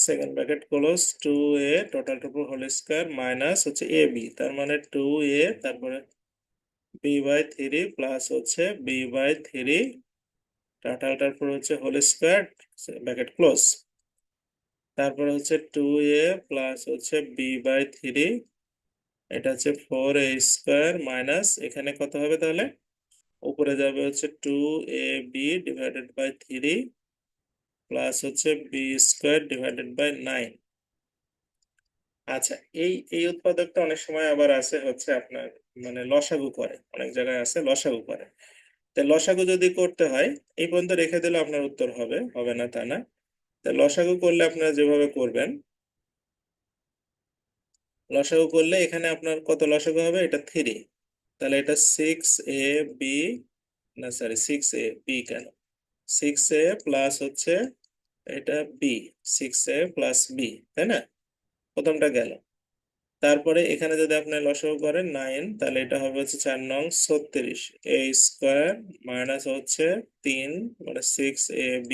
second bracket close two a টোটালটার উপর হোল স্কোয়ার মাইনাস হচ্ছে এ বি, তার মানে টু এ তারপরে বি বাই থ্রি প্লাস হচ্ছে বি বাই থ্রি টোটালটার উপর হচ্ছে হোল স্কোয়ার ব্র্যাকেট ক্লোজ, তারপরে হচ্ছে টু এ প্লাস হচ্ছে বি বাই থ্রি, এটা হচ্ছে ফোর এ স্কোয়ার মাইনাস এখানে কত হবে তাহলে, উপরে যাবে হচ্ছে two a b divided by three plus হচ্ছে b square divided by nine. আচ্ছা, এই এই উৎপাদকটা অনেক সময় আবার আছে হচ্ছে আপনার, মানে লসাগু করে, অনেক জায়গায় আছে লসাগু করে। তো লসাগু যদি করতে হয় এই পর্যন্ত রেখে দিলে আপনার উত্তর হবে, হবে না তা না। তো লসাগু করলে আপনারা যেভাবে করবেন, লসাগু করলে এখানে আপনার কত লসাগু হবে, এটা 3, তাহলে এটা 6a b, না সরি 6a b কেন, 6a প্লাস হচ্ছে এটা b, 6a প্লাস b, তাই না, প্রথমটা গেল। তারপরে এখানে যদি আপনি লসাগু করেন 9, তাহলে এটা হবে হচ্ছে 4 নং 36 a স্কোয়ার মাইনাস হচ্ছে 3 মানে 6ab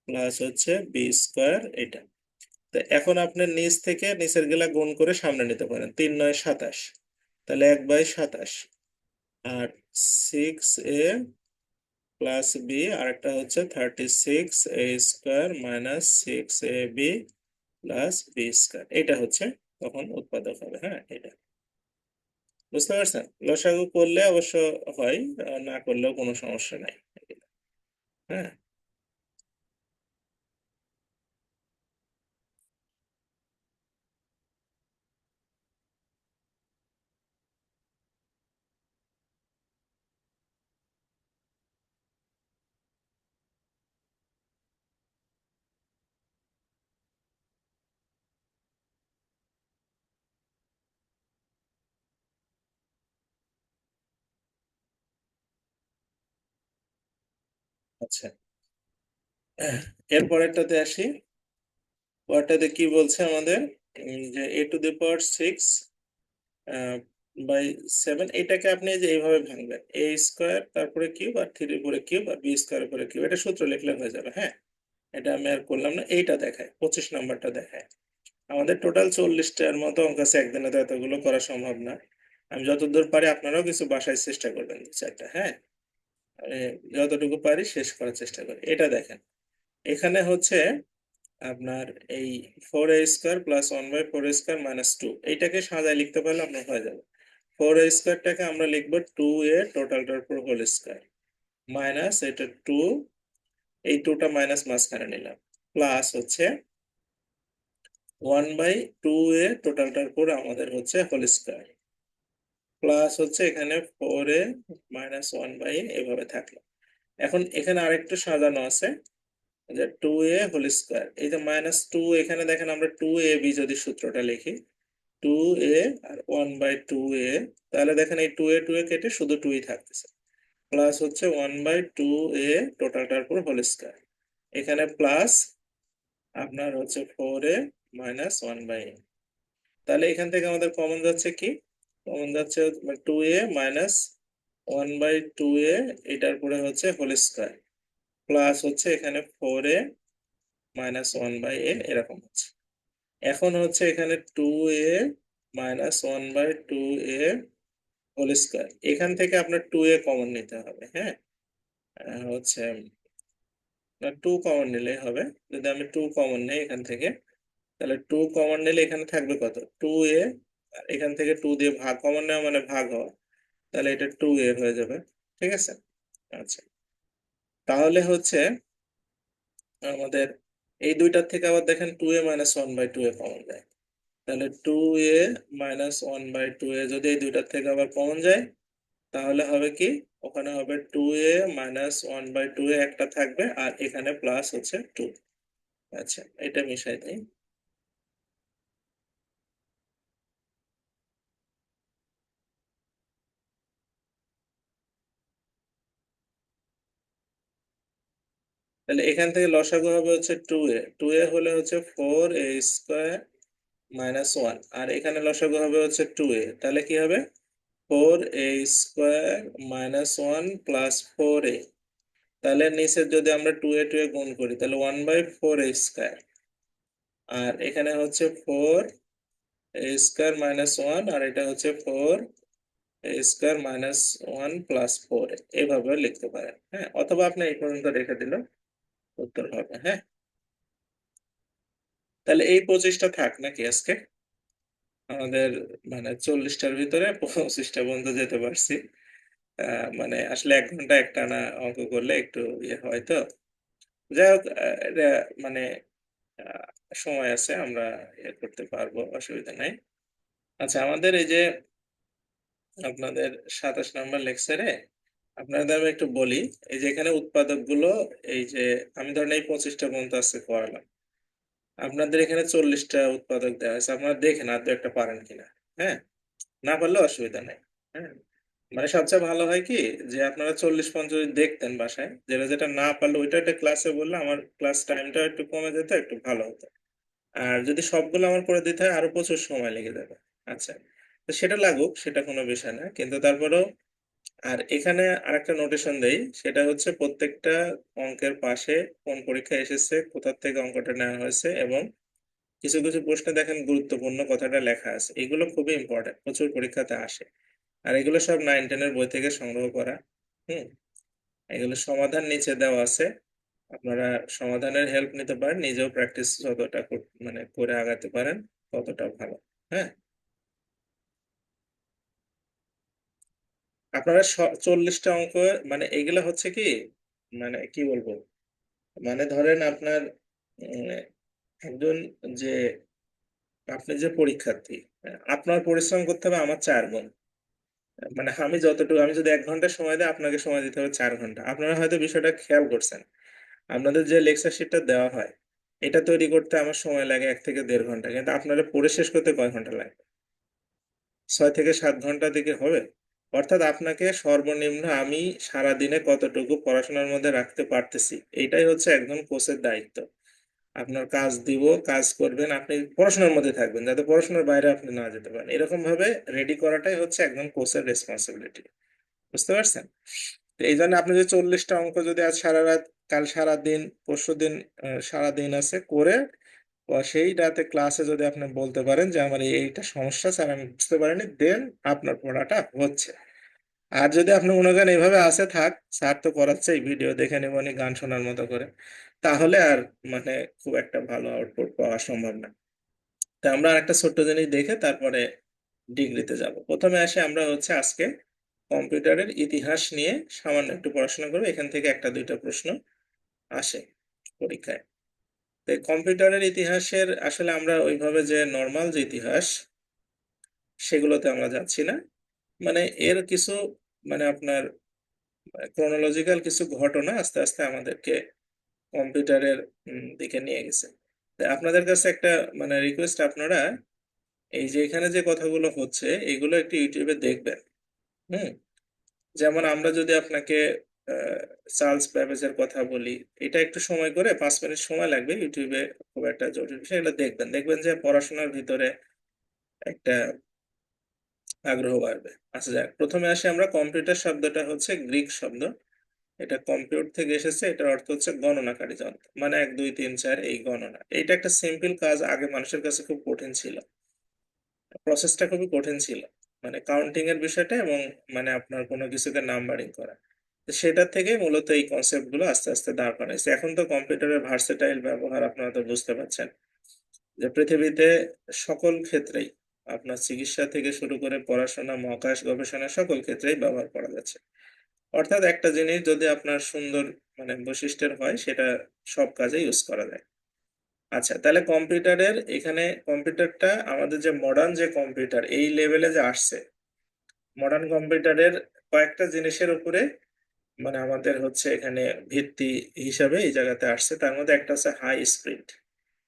প্লাস হচ্ছে বি স্কোয়ার এটা। তো এখন আপনি নিচ থেকে নিচের গুলা গুণ করে সামনে নিতে পারেন, 3 9 27, তাহলে 1/27। আর 6a প্লাস বি আর একটা হচ্ছে 36 a square minus 6ab plus B square, এটা হচ্ছে তখন উৎপাদক হবে। হ্যাঁ, এটা বুঝতে পারছেন। লসাগু করলে অবশ্য হয়, না করলেও কোনো সমস্যা নাই। হ্যাঁ, আচ্ছা, এরপরেরটাতে আসি। পরেরটাতে কি বলছে আমাদের, যে a⁶ বাই 7, এটাকে আপনি যে এইভাবে ভাঙবেন, a স্কোয়ার তারপরে কিউব আর 3 উপরে কিউব আর বি স্কোয়ার উপরে কিউব, এটা সূত্র লিখলে হয়ে যাবে। হ্যাঁ, এটা আমি আর করলাম না। এইটা দেখায় 25 নাম্বারটা দেখায়। আমাদের টোটাল 40টার মতো অঙ্ক আছে, একদিনে তো এতগুলো করা সম্ভব না। আমি যতদূর পারি আপনারাও কিছু বাসায় চেষ্টা করবেন 2 4টা। হ্যাঁ, আমি যতটুকু পারি শেষ করার চেষ্টা করি। এটা দেখেন, এখানে হচ্ছে আপনার এই 4a² প্লাস 1/4a² - 2, এইটাকে সাজায় লিখতে পারলে আপনার হয়ে যাবে। 4a² আমরা লিখবো 2a টোটালটার উপর হোল স্কোয়ার মাইনাস এটা 2, এই 2টা মাইনাস মাঝখানে নিলাম, প্লাস হচ্ছে 1/2a টোটালটার উপর আমাদের হচ্ছে হোল স্কোয়ার, প্লাস হচ্ছে এখানে 4a মাইনাস 1/a এভাবে থাকলো। এখন এখানে আরেকটু সাজানো আছে, যে 2a হোল স্কোয়ার, এই যে -2 এখানে দেখেন আমরা 2ab যদি সূত্রটা লিখি, 2a আর 1/2a, তাহলে দেখেন এই 2a কেটে শুধু 2ই থাকতেছে, প্লাস হচ্ছে 1/2a টোটালটার উপর হোল স্কোয়ার, এখানে প্লাস আপনার হচ্ছে 4a মাইনাস 1/a। তাহলে এখান থেকে আমাদের কমন যাচ্ছে কি, কমন যাচ্ছে 2a মাইনাস 1/2a, এটার পরে হচ্ছে হোল স্কোয়ার, প্লাস হচ্ছে এখানে 4a মাইনাস 1/a এরকম হচ্ছে। এখন হচ্ছে এখানে 2a minus 1/2a whole square, এখান থেকে আপনার 2a কমন নিতে হবে। হ্যাঁ, হচ্ছে 2 কমন নিলেই হবে। যদি আমি 2 কমন নেই এখান থেকে, তাহলে 2 কমন নিলে এখানে থাকবে কত, 2a, আর এখান থেকে 2 দিয়ে ভাগ কমন নেওয়া মানে ভাগ হওয়া, তাহলে এটা 2a হয়ে যাবে। ঠিক আছে, আচ্ছা, তাহলে হচ্ছে আমাদের এই দুইটার থেকে আবার দেখেন 2a মাইনাস 1/2a কমন যায়, তাহলে 2a মাইনাস 1/2a যদি এই দুইটার থেকে আবার কমন যায়, তাহলে হবে কি, ওখানে হবে 2a মাইনাস 1/2a একটা থাকবে, আর এখানে প্লাস হচ্ছে 2। আচ্ছা, এটা মিশাই দেই। তাহলে এখান থেকে লসাগু হবে হচ্ছে 2a হলে হচ্ছে 4a² মাইনাস 1, আর এখানে লসাগু হবে হচ্ছে 2a, তাহলে কি হবে 4a² মাইনাস 1 প্লাস 4a, তাহলে নিচে যদি আমরা 2a গুণ করি তাহলে 1/4a², আর এখানে হচ্ছে 4a² মাইনাস 1, আর এটা হচ্ছে 4a² মাইনাস 1 প্লাস 4a, এভাবে লিখতে পারেন। হ্যাঁ, অথবা আপনি এই পর্যন্ত রেখে দিলে উত্তর হবে। হ্যাঁ, তাহলে এই 25টা থাক নাকি আজকে, আমাদের মানে 40টার ভিতরে 25টা পর্যন্ত যেতে পারছি। মানে আসলে 1 ঘন্টা একটানা অঙ্ক করলে একটু ইয়ে হয় তো, যাই হোক, এটা মানে আহ, সময় আছে, আমরা ইয়ে করতে পারবো, অসুবিধা নাই। আচ্ছা, আমাদের এই যে আপনাদের 27 নম্বর লেকচারে আপনাদের আমি একটু বলি, এই যে এখানে উৎপাদক গুলো, এই যে আমি ধরেন এই 25টা পর্যন্ত আজকে করালাম, আপনাদের এখানে 40টা উৎপাদক দেওয়া হয়েছে, আপনারা দেখেন আর দু একটা পারেন কিনা। হ্যাঁ, না পারলে অসুবিধা নেই। হ্যাঁ, মানে সবচেয়ে ভালো হয় কি, যে আপনারা 40-50 যদি দেখতেন বাসায়, যেটা যেটা না পারলে ওইটা একটা ক্লাসে বললে আমার ক্লাস টাইমটা একটু কমে যেত, একটু ভালো হতো। আর যদি সবগুলো আমার করে দিতে হয় আরো প্রচুর সময় লেগে যাবে। আচ্ছা, তো সেটা লাগুক, সেটা কোনো বিষয় না, কিন্তু তারপরেও আর এখানে আরেকটা নোটেশন দেই, সেটা হচ্ছে প্রত্যেকটা অঙ্কের পাশে কোন পরীক্ষা এসেছে, কোথা থেকে অঙ্কটা নেওয়া হয়েছে, এবং কিছু কিছু প্রশ্নে দেখেন গুরুত্বপূর্ণ কথাটা লেখা আছে, এগুলো খুবই ইম্পর্টেন্ট, প্রচুর পরীক্ষাতে আসে। আর এগুলো সব 9-10-এর বই থেকে সংগ্রহ করা। হুম, এগুলো সমাধান নিচে দেওয়া আছে, আপনারা সমাধানের হেল্প নিতে পারেন, নিজেও প্র্যাকটিস যতটা মানে করে আগাতে পারেন ততটা ভালো। হ্যাঁ, আপনারা 40টা অঙ্ক, মানে এগুলা হচ্ছে কি, মানে কি বলবো, মানে ধরেন আপনার উম, একজন, যে আপনি যে পরীক্ষার্থী, আপনার পরিশ্রম করতে হবে আমার 4 গুণ। মানে আমি যতটুকু, আমি যদি 1 ঘন্টা সময় দিই, আপনাকে সময় দিতে হবে 4 ঘন্টা। আপনারা হয়তো বিষয়টা খেয়াল করছেন, আপনাদের যে লেকচার শিটটা দেওয়া হয়, এটা তৈরি করতে আমার সময় লাগে 1 থেকে 1.5 ঘন্টা, কিন্তু আপনারা পড়ে শেষ করতে কয় ঘন্টা লাগে? 6 থেকে 7 ঘন্টা দিকে হবে। অর্থাৎ আপনাকে সর্বনিম্ন আমি সারা দিনে কতটুকু পড়াশোনার মধ্যে রাখতে পারতেছি, এইটাই হচ্ছে একজন কোচের দায়িত্ব। আপনার কাজ দিব, কাজ করবেন, আপনি পড়াশোনার মধ্যে থাকবেন, যাতে পড়াশোনার বাইরে আপনি না যেতে পারেন, এরকম ভাবে রেডি করাটাই হচ্ছে একজন কোচের রেসপন্সিবিলিটি। বুঝতে পারছেন? তো এই জন্য আপনি যে 40টা অঙ্ক যদি আজ সারা রাত, কাল সারা দিন, পরশু দিন সারা দিন আছে করে, সেই রাতে ক্লাসে যদি আপনি বলতে পারেন যে আমার এইটা সমস্যা স্যার, আমি বুঝতে পারিনি, দেন আপনার পড়াটা হচ্ছে। আর যদি আপনি মনে করেন এইভাবে আসে থাক, স্যার তো করাচ্ছে, এই ভিডিও দেখে নেবনি গান শোনার মতো করে, তাহলে আর মানে খুব একটা ভালো আউটপুট পাওয়া সম্ভব না। তা আমরা একটা ছোট্ট জিনিস দেখে তারপরে ডিগ্রিতে যাব। প্রথমে আসে আমরা হচ্ছে আজকে কম্পিউটারের ইতিহাস নিয়ে সামান্য একটু পড়াশোনা করবো, এখান থেকে একটা দুইটা প্রশ্ন আসে পরীক্ষায়। তো কম্পিউটারের ইতিহাসের আসলে আমরা ওইভাবে যে নর্মাল যে ইতিহাস, সেগুলোতে আমরা যাচ্ছি না। মানে এর কিছু, মানে আপনার ক্রোনোলজিক্যাল কিছু ঘটনা আস্তে আস্তে আমাদেরকে কম্পিউটারের দিকে নিয়ে গেছে। তাই আপনাদের কাছে একটা মানে রিকোয়েস্ট, আপনারা এই যে এখানে যে কথাগুলো হচ্ছে এগুলো একটু ইউটিউবে দেখবেন। হুম, যেমন আমরা যদি আপনাকে আহ, চার্লস ব্যাবেজের কথা বলি, এটা একটু সময় করে 5 মিনিট সময় লাগবে ইউটিউবে, খুব একটা জটিল বিষয়, এগুলো দেখবেন, দেখবেন যে পড়াশোনার ভিতরে একটা আগ্রহ বাড়বে। আচ্ছা, যাক, প্রথমে আসি আমরা, কম্পিউটার শব্দটা হচ্ছে গ্রিক শব্দ, এটা কম্পিউট থেকে এসেছে, এটার অর্থ হচ্ছে গণনাকারী যন্ত্র, মানে 1 2 3 4 এই গণনা। এটা একটা সিম্পল কাজ, আগে মানুষের কাছে খুব কঠিন ছিল, প্রসেসটা খুবই কঠিন ছিল, মানে কাউন্টিং এর বিষয়টা, এবং মানে আপনার কোনো কিছুকে নাম্বারিং করা। তো সেটা থেকে মূলত এই কনসেপ্ট গুলো আস্তে আস্তে দাঁড় করাইছে। এখন তো কম্পিউটারের ভার্সেটাইল ব্যবহার আপনারা তো বুঝতে পারছেন, যে পৃথিবীতে সকল ক্ষেত্রেই, আপনার চিকিৎসা থেকে শুরু করে পড়াশোনা, মহাকাশ গবেষণা, সকল ক্ষেত্রেই ব্যবহার করা যাচ্ছে। অর্থাৎ একটা জিনিস যদি আপনার সুন্দর মানে বৈশিষ্ট্যের হয়, সেটা সব কাজে ইউজ করা যায়। আচ্ছা, তাহলে কম্পিউটারের এখানে, কম্পিউটারটা আমাদের যে মডার্ন যে কম্পিউটার এই লেভেলে যে আসছে, মডার্ন কম্পিউটারের কয়েকটা জিনিসের উপরে মানে আমাদের হচ্ছে এখানে ভিত্তি হিসাবে এই জায়গাতে আসছে, তার মধ্যে একটা হচ্ছে হাই স্পিড।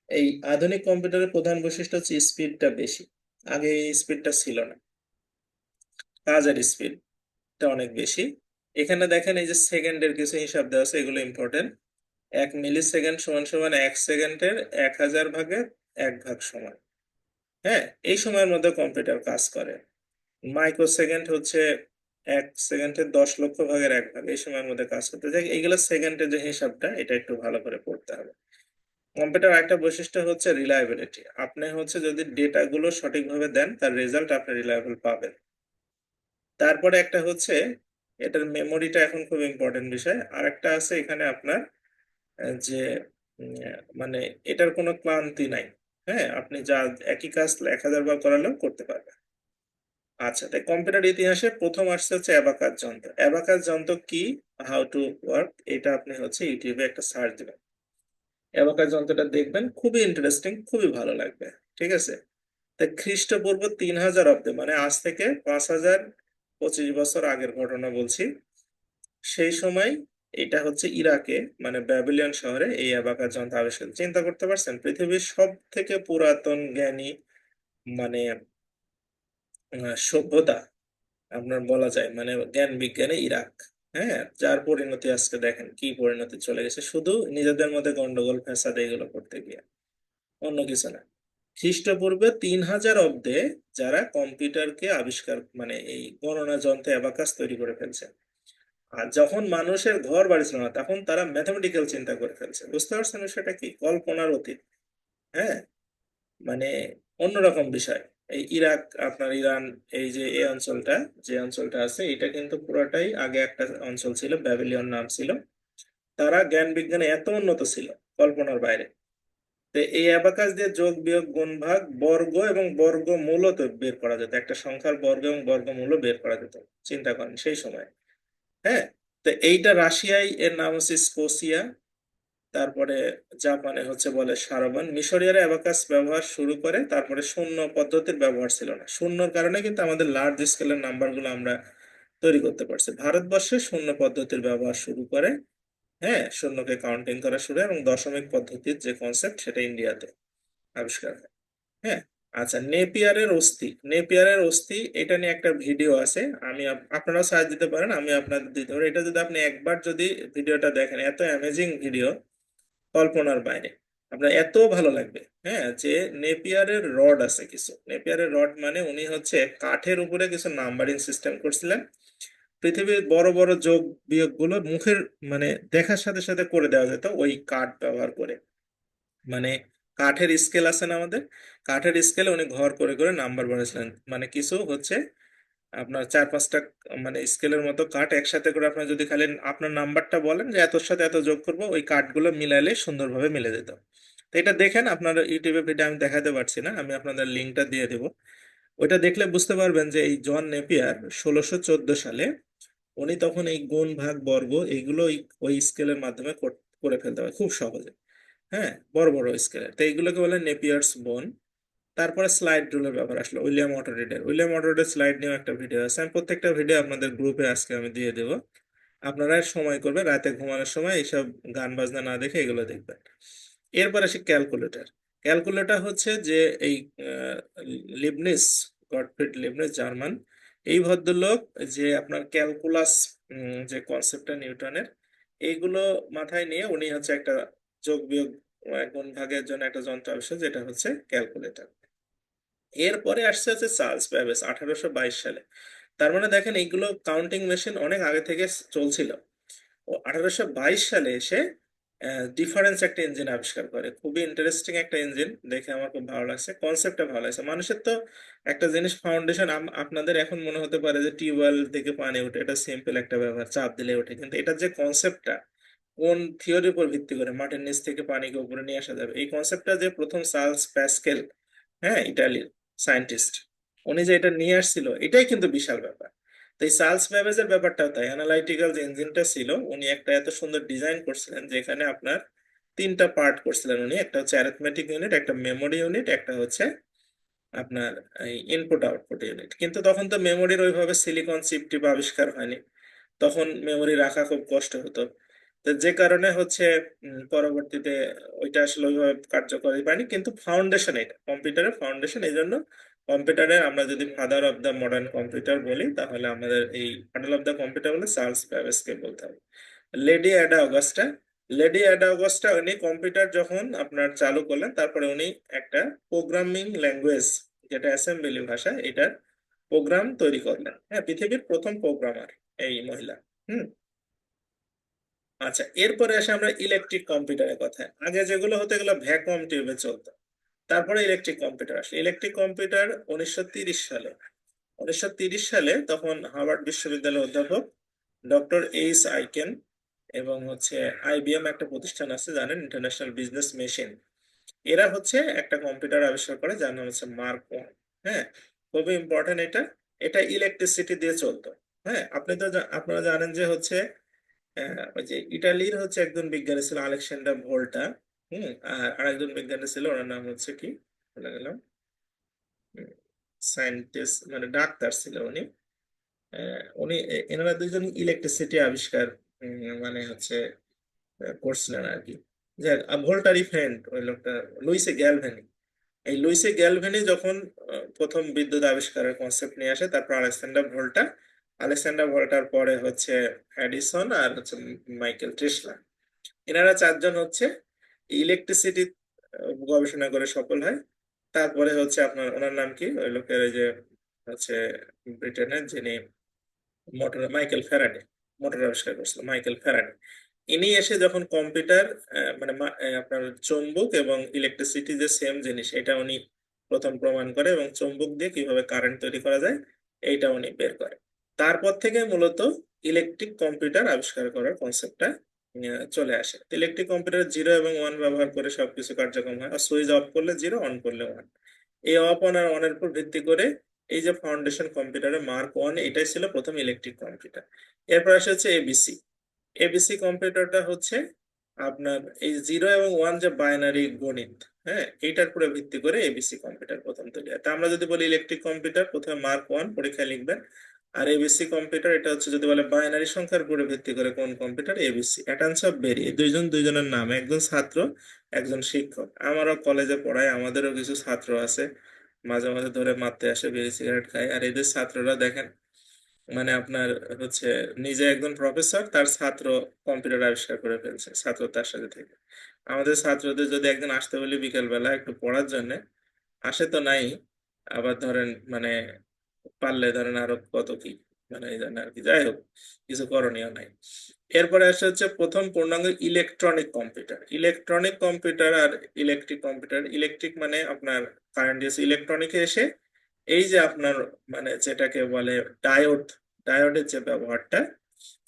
এই আধুনিক কম্পিউটারের প্রধান বৈশিষ্ট্য হচ্ছে স্পিডটা বেশি, আগে এই স্পিডটা ছিল না, কাজের স্পিডটা অনেক বেশি। এখানে দেখেন এই যে সেকেন্ডের কিছু হিসাব দেওয়া আছে, এগুলো ইম্পর্টেন্ট। 1 মিলি সেকেন্ড সমান সমান 1 সেকেন্ডের 1000 ভাগের 1 ভাগ সময়। হ্যাঁ, এই সময়ের মধ্যে কম্পিউটার কাজ করে। মাইক্রো সেকেন্ড হচ্ছে 1 সেকেন্ডের 10 লক্ষ ভাগের 1 ভাগ, এই সময়ের মধ্যে কাজ করতে যায়। এইগুলো সেকেন্ডের যে হিসাবটা, এটা একটু ভালো করে পড়তে হবে। কম্পিউটার একটা বৈশিষ্ট্য হচ্ছে রিলায়েবিলিটি, আপনি হচ্ছে যদি ডেটা গুলো সঠিকভাবে দেন, তার রেজাল্ট আপনি রিলায়েবল পাবেন। তারপরে একটা হচ্ছে এটার মেমোরিটা এখন খুব ইম্পর্টেন্ট বিষয়। আর একটা আছে এখানে আপনার যে মানে এটার কোনো ক্লান্তি নাই। হ্যাঁ, আপনি যা একই কাজ 1000 বার করালেও করতে পারবেন। আচ্ছা, তাই কম্পিউটার ইতিহাসে প্রথম আসছে হচ্ছে অ্যাবাকাস যন্ত্র। অ্যাবাকাস যন্ত্র কি, হাউ টু ওয়ার্ক, এটা আপনি হচ্ছে ইউটিউবে একটা সার্চ দিবেন, অ্যাবাকাস যন্ত্রটা দেখবেন, খুবই ইন্টারেস্টিং, খুবই ভালো লাগবে। ঠিক আছে? তাই খ্রিস্টপূর্ব 3000 অব্দে, মানে আজ থেকে 5025 বছর আগের ঘটনা বলছি, সেই সময় এটা হচ্ছে ইরাকে মানে ব্যাবিলিয়ন শহরে এই অ্যাবাকাস যন্ত্র আবিষ্কার। চিন্তা করতে পারছেন, পৃথিবীর সব থেকে পুরাতন জ্ঞানী মানে সভ্যতা আপনার বলা যায় মানে জ্ঞান বিজ্ঞানে ইরাক। হ্যাঁ, যার পরিণতি আজকে দেখেন কি পরিণতি চলে গেছে, শুধু নিজেদের মধ্যে গন্ডগোল ফ্যাসাদ এগুলো করতে গিয়ে, অন্য কিছু না। খ্রিস্টপূর্বে 3000 অব্দে যারা কম্পিউটারকে আবিষ্কার মানে এই গণনা যন্ত্র অ্যাবাকাস তৈরি করে ফেলছে। আর যখন মানুষের ঘর বাড়ি ছিল না তখন তারা ম্যাথমেটিক্যাল চিন্তা করে ফেলছে। বুঝতে পারছেন সেটা কি কল্পনার অতীত। হ্যাঁ, মানে অন্যরকম বিষয়। এই ইরাক, আপনার ইরান, এই যে এই অঞ্চলটা, যে অঞ্চলটা আছে এটা কিন্তু পুরোটাই আগে একটা অঞ্চল ছিল, ব্যাবিলিয়ন নাম ছিল। তারা জ্ঞান বিজ্ঞানে এত উন্নত ছিল, কল্পনার বাইরে। তো এই অ্যাবাকাস দিয়ে যোগ বিয়োগ গুণ ভাগ বর্গ এবং বর্গমূলও তো বের করা যেত, একটা সংখ্যার বর্গ এবং বর্গমূলও বের করা যেত। চিন্তা করেন সেই সময়। হ্যাঁ, তো এইটা রাশিয়ায় এর নাম হচ্ছে স্কোসিয়া। তারপরে জাপানে হচ্ছে বলে সারাবান। মিশরীয়রা অ্যাবাকাস ব্যবহার শুরু করে, তারপরে শূন্য পদ্ধতির ব্যবহার ছিল না। শূন্যর কারণে কিন্তু আমাদের লার্জ স্কেলের নাম্বারগুলো আমরা তৈরি করতে পারছি। ভারতবর্ষে শূন্য পদ্ধতির ব্যবহার শুরু করে, হ্যাঁ, শূন্যকে কাউন্টিং করা শুরু হয়, এবং দশমিক পদ্ধতির যে কনসেপ্ট সেটা ইন্ডিয়াতে আবিষ্কার হয়। হ্যাঁ, আচ্ছা, নেপিয়ারের অস্থি এটা নিয়ে একটা ভিডিও আছে। আমি আপনারাও সার্চ দিতে পারেন, আমি আপনাদের দিতে পারি। এটা যদি আপনি একবার যদি ভিডিওটা দেখেন, এত অ্যামেজিং ভিডিও, কল্পনার বাইরে। আপনার এত ভালো লাগবে। হ্যাঁ, যে নেপিয়ারের রড আছে কিছু, নেপিয়ারের রড মানে উনি হচ্ছে কাঠের উপরে কিছু নাম্বারিং সিস্টেম করছিলেন। পৃথিবীর বড় বড় যোগ বিয়োগ গুলো মুখের মানে দেখার সাথে সাথে করে দেওয়া যেত ওই কাঠ ব্যবহার করে। মানে কাঠের স্কেল আছে না আমাদের, কাঠের স্কেলে উনি ঘর করে করে নাম্বার বানিয়েছিলেন। মানে কিছু হচ্ছে আপনার 4-5টা মানে স্কেলের মতো কাঠ একসাথে করে আপনার যদি খালি আপনার নাম্বারটা বলেন যে এতর সাথে এত যোগ করবো, ওই কাঠগুলো মিলাইলে সুন্দরভাবে মিলে যেত। তো এটা দেখেন, আপনার ইউটিউবে ভিডিও আমি দেখাতে পারছি না, আমি আপনাদের লিঙ্কটা দিয়ে দেবো। ওইটা দেখলে বুঝতে পারবেন যে এই জন নেপিয়ার 1614 সালে উনি তখন এই গুণ ভাগ বর্গ এইগুলো ওই স্কেলের মাধ্যমে করে ফেলতে হয় খুব সহজে। হ্যাঁ, বড় বড় স্কেলের, তো এইগুলোকে বলে নেপিয়ার্স বোন। তারপরে স্লাইড রুলের ব্যাপার আসলো, উইলিয়াম অটো রিডের স্লাইড নিয়েও একটা ভিডিও আছে। আমি প্রত্যেকটা ভিডিও আপনাদের গ্রুপে আজকে আমি দিয়ে দেবো। আপনারা সময় করবেন রাতে ঘুমানোর সময় এইসব গান বাজনা না দেখে এগুলো দেখবেন। এরপর আসি ক্যালকুলেটর। ক্যালকুলেটর হচ্ছে যে এই আহ, লিবনিস, গটফ্রিড লিবনিস, জার্মান। এই ভদ্রলোক যে আপনার ক্যালকুলাস যে কনসেপ্টটা নিউটনের, এইগুলো মাথায় নিয়ে উনি হচ্ছে একটা যোগ বিয়োগ গুণ ভাগের জন্য একটা যন্ত্র আবিষ্কার, যেটা হচ্ছে ক্যালকুলেটর। এরপরে আসছে হচ্ছে চার্লস ব্যাবেজ 1822 সালে। তার মানে দেখেন এইগুলো কাউন্টিং মেশিন অনেক আগে থেকে চলছিল। ও 1822 সালে এসে ডিফারেন্স একটা ইঞ্জিন আবিষ্কার করে। খুবই ইন্টারেস্টিং একটা ইঞ্জিন, দেখে আমার খুব ভালো লাগছে, কনসেপ্টটা ভালো লাগছে। মানুষের তো একটা জিনিস ফাউন্ডেশন, আপনাদের এখন মনে হতে পারে যে টিউবওয়েল থেকে পানি ওঠে, এটা সিম্পল একটা ব্যাপার, চাপ দিলে ওঠে, কিন্তু এটা যে কনসেপ্টটা কোন থিওরির উপর ভিত্তি করে মাটির নিচ থেকে পানিকে উপরে নিয়ে আসা যাবে, এই কনসেপ্টটা যে প্রথম চার্লস প্যাসকেল, হ্যাঁ, ইটালির সায়েন্টিস্ট, উনি যে এটা নিয়ে আসছিল, এটাই কিন্তু বিশাল ব্যাপার। তো এই চার্লস ব্যাবেজের ব্যাপারটাও তাই, অ্যানালাইটিক্যাল যে ইঞ্জিনটা ছিল, উনি একটা এত সুন্দর ডিজাইন করছিলেন যেখানে আপনার তিনটা পার্ট করছিলেন উনি। একটা হচ্ছে অ্যারিথমেটিক ইউনিট, একটা মেমোরি ইউনিট, একটা হচ্ছে আপনার এই ইনপুট আউটপুট ইউনিট। কিন্তু তখন তো মেমোরির ওইভাবে সিলিকন চিপ টিপ আবিষ্কার হয়নি, তখন মেমোরি রাখা খুব কষ্ট হতো। তো যে কারণে হচ্ছে পরবর্তীতে ওইটা আসলে ওইভাবে কার্যকরী পায়নি। কিন্তু ফাউন্ডেশন, এটা কম্পিউটারের ফাউন্ডেশন। এই জন্য কম্পিউটারের আমরা যদি father of the modern computer বলি, তাহলে আমাদের এই ফাদার অফ দ্য কম্পিউটার বলে চার্লস ব্যাবেজকে বলতে হবে। লেডি অ্যাডা অগাস্টা, উনি কম্পিউটার যখন আপনার চালু করলেন, তারপরে উনি একটা প্রোগ্রামিং ল্যাঙ্গুয়েজ, যেটা অ্যাসেম্বলি ভাষা, এটার প্রোগ্রাম তৈরি করলেন। হ্যাঁ, পৃথিবীর প্রথম প্রোগ্রামার এই মহিলা। হুম, আচ্ছা, এরপরে আসে আমরা ইলেকট্রিক কম্পিউটারের কথা। আগে যেগুলো হতো এগুলো ভ্যাকুয়াম টিউবে চলতো, তারপরে ইলেকট্রিক কম্পিউটার আসে। ইলেকট্রিক কম্পিউটার 1930 সালে। 1930 সালে তখন হার্ভার্ড বিশ্ববিদ্যালয়ের অধ্যাপক ডক্টর H. আইকেন এবং হচ্ছে আইবিএম একটা প্রতিষ্ঠান আছে জানেন, ইন্টারন্যাশনাল বিজনেস মেশিন, এরা হচ্ছে একটা কম্পিউটার আবিষ্কার করে যার নাম হচ্ছে মার্ক 1। হ্যাঁ, খুবই ইম্পর্টেন্ট এটা। এটা ইলেকট্রিসিটি দিয়ে চলতো। হ্যাঁ, আপনারা জানেন যে হচ্ছে ওই যে ইটালির হচ্ছে একজন বিজ্ঞানী ছিল আলেকজান্ডার ভোল্টা। আর আরেকজন বিজ্ঞানী ছিল, ওনার নাম হচ্ছে কি ভুলে গেলাম, সায়েন্টিস্ট মানে ডাক্তার ছিল উনি। এনারা দুইজন ইলেকট্রিসিটি আবিষ্কার মানে হচ্ছে করছিলেন আর কি। যে ভোল্টারি ফ্রেন্ড ওই লোকটা লুইসে গ্যালভ্যানি। এই লুইসে গ্যালভ্যানি যখন প্রথম বিদ্যুৎ আবিষ্কারের কনসেপ্ট নিয়ে আসে, তারপর আলেকজান্ডার ভোল্টার পরে হচ্ছে এডিসন আর হচ্ছে মাইকেল টেসলা। এনারা চারজন হচ্ছে ইলেকট্রিসিটি গবেষণা করে সফল হয়। তারপরে হচ্ছে আপনার ওনার নাম কি ওই লোকের, ওই যে হচ্ছে ব্রিটেনের যিনি মাইকেল ফ্যারাডে মোটর আবিষ্কার করছিল, মাইকেল ফ্যারাডে। ইনি এসে যখন কম্পিউটার মানে আপনার চুম্বক এবং ইলেকট্রিসিটি যে সেম জিনিস, এটা উনি প্রথম প্রমাণ করে, এবং চুম্বক দিয়ে কিভাবে কারেন্ট তৈরি করা যায় এইটা উনি বের করে। তারপর থেকে মূলত ইলেকট্রিক কম্পিউটার আবিষ্কার করার কনসেপ্টটা চলে আসে। ইলেকট্রিক কম্পিউটার 0 এবং 1 ব্যবহার করে সবকিছু কার্যক্রম হয়। আর সুইচ অফ করলে 0, অন করলে 1। এই অফ অন আর অনের উপর ভিত্তি করে এই যে ফাউন্ডেশন কম্পিউটারের মার্ক 1, এটাই ছিল প্রথম ইলেকট্রিক কম্পিউটার। এরপর আসে হচ্ছে এবিসি। এবিসি কম্পিউটারটা হচ্ছে আপনার এই 0 এবং 1 যে বাইনারি গণিত, হ্যাঁ, এইটার উপরে ভিত্তি করে এবিসি কম্পিউটার প্রথম তৈরি হয়। তা আমরা যদি বলি ইলেকট্রিক কম্পিউটার, প্রথমে মার্ক 1 পরীক্ষায় লিখবেন। আর এবিসি কম্পিউটার এটা হচ্ছে যদি বলে বাইনারি সংখ্যার উপরে ভিত্তি করে কোন কম্পিউটার, এবিসি। অ্যাটান্স অফ বেরি। এই দুইজনের নাম, একজন ছাত্র একজন শিক্ষক। আমারও কলেজে পড়ায়, আমাদেরও কিছু ছাত্র আছে, মাঝে মাঝে ধরে মারতে আসে, বিড়ি সিগারেট খায়। আর এদের ছাত্ররা দেখেন মানে আপনার হচ্ছে নিজে একজন প্রফেসর, তার ছাত্র কম্পিউটার আবিষ্কার করে ফেলছে, ছাত্র তার সাথে থেকে। আমাদের ছাত্রদের যদি একদিন আসতে বলি বিকেল বেলা একটু পড়ার জন্য, আসে তো নাই। আবার ধরেন মানে পারলে ধরেন আরো কত কি, মানে এই জন্য আর কি। যাই হোক, কিছু করণীয় নাই। এরপরে আসে হচ্ছে প্রথম পূর্ণাঙ্গ ইলেকট্রনিক কম্পিউটার। ইলেকট্রনিক কম্পিউটার আর ইলেকট্রিক কম্পিউটার, ইলেকট্রিক মানে আপনার কারেন্ট দিয়েছে, ইলেকট্রনিকে এসে এই যে আপনার মানে যেটাকে বলে ডায়োড, ডায়োডের যে ব্যবহারটা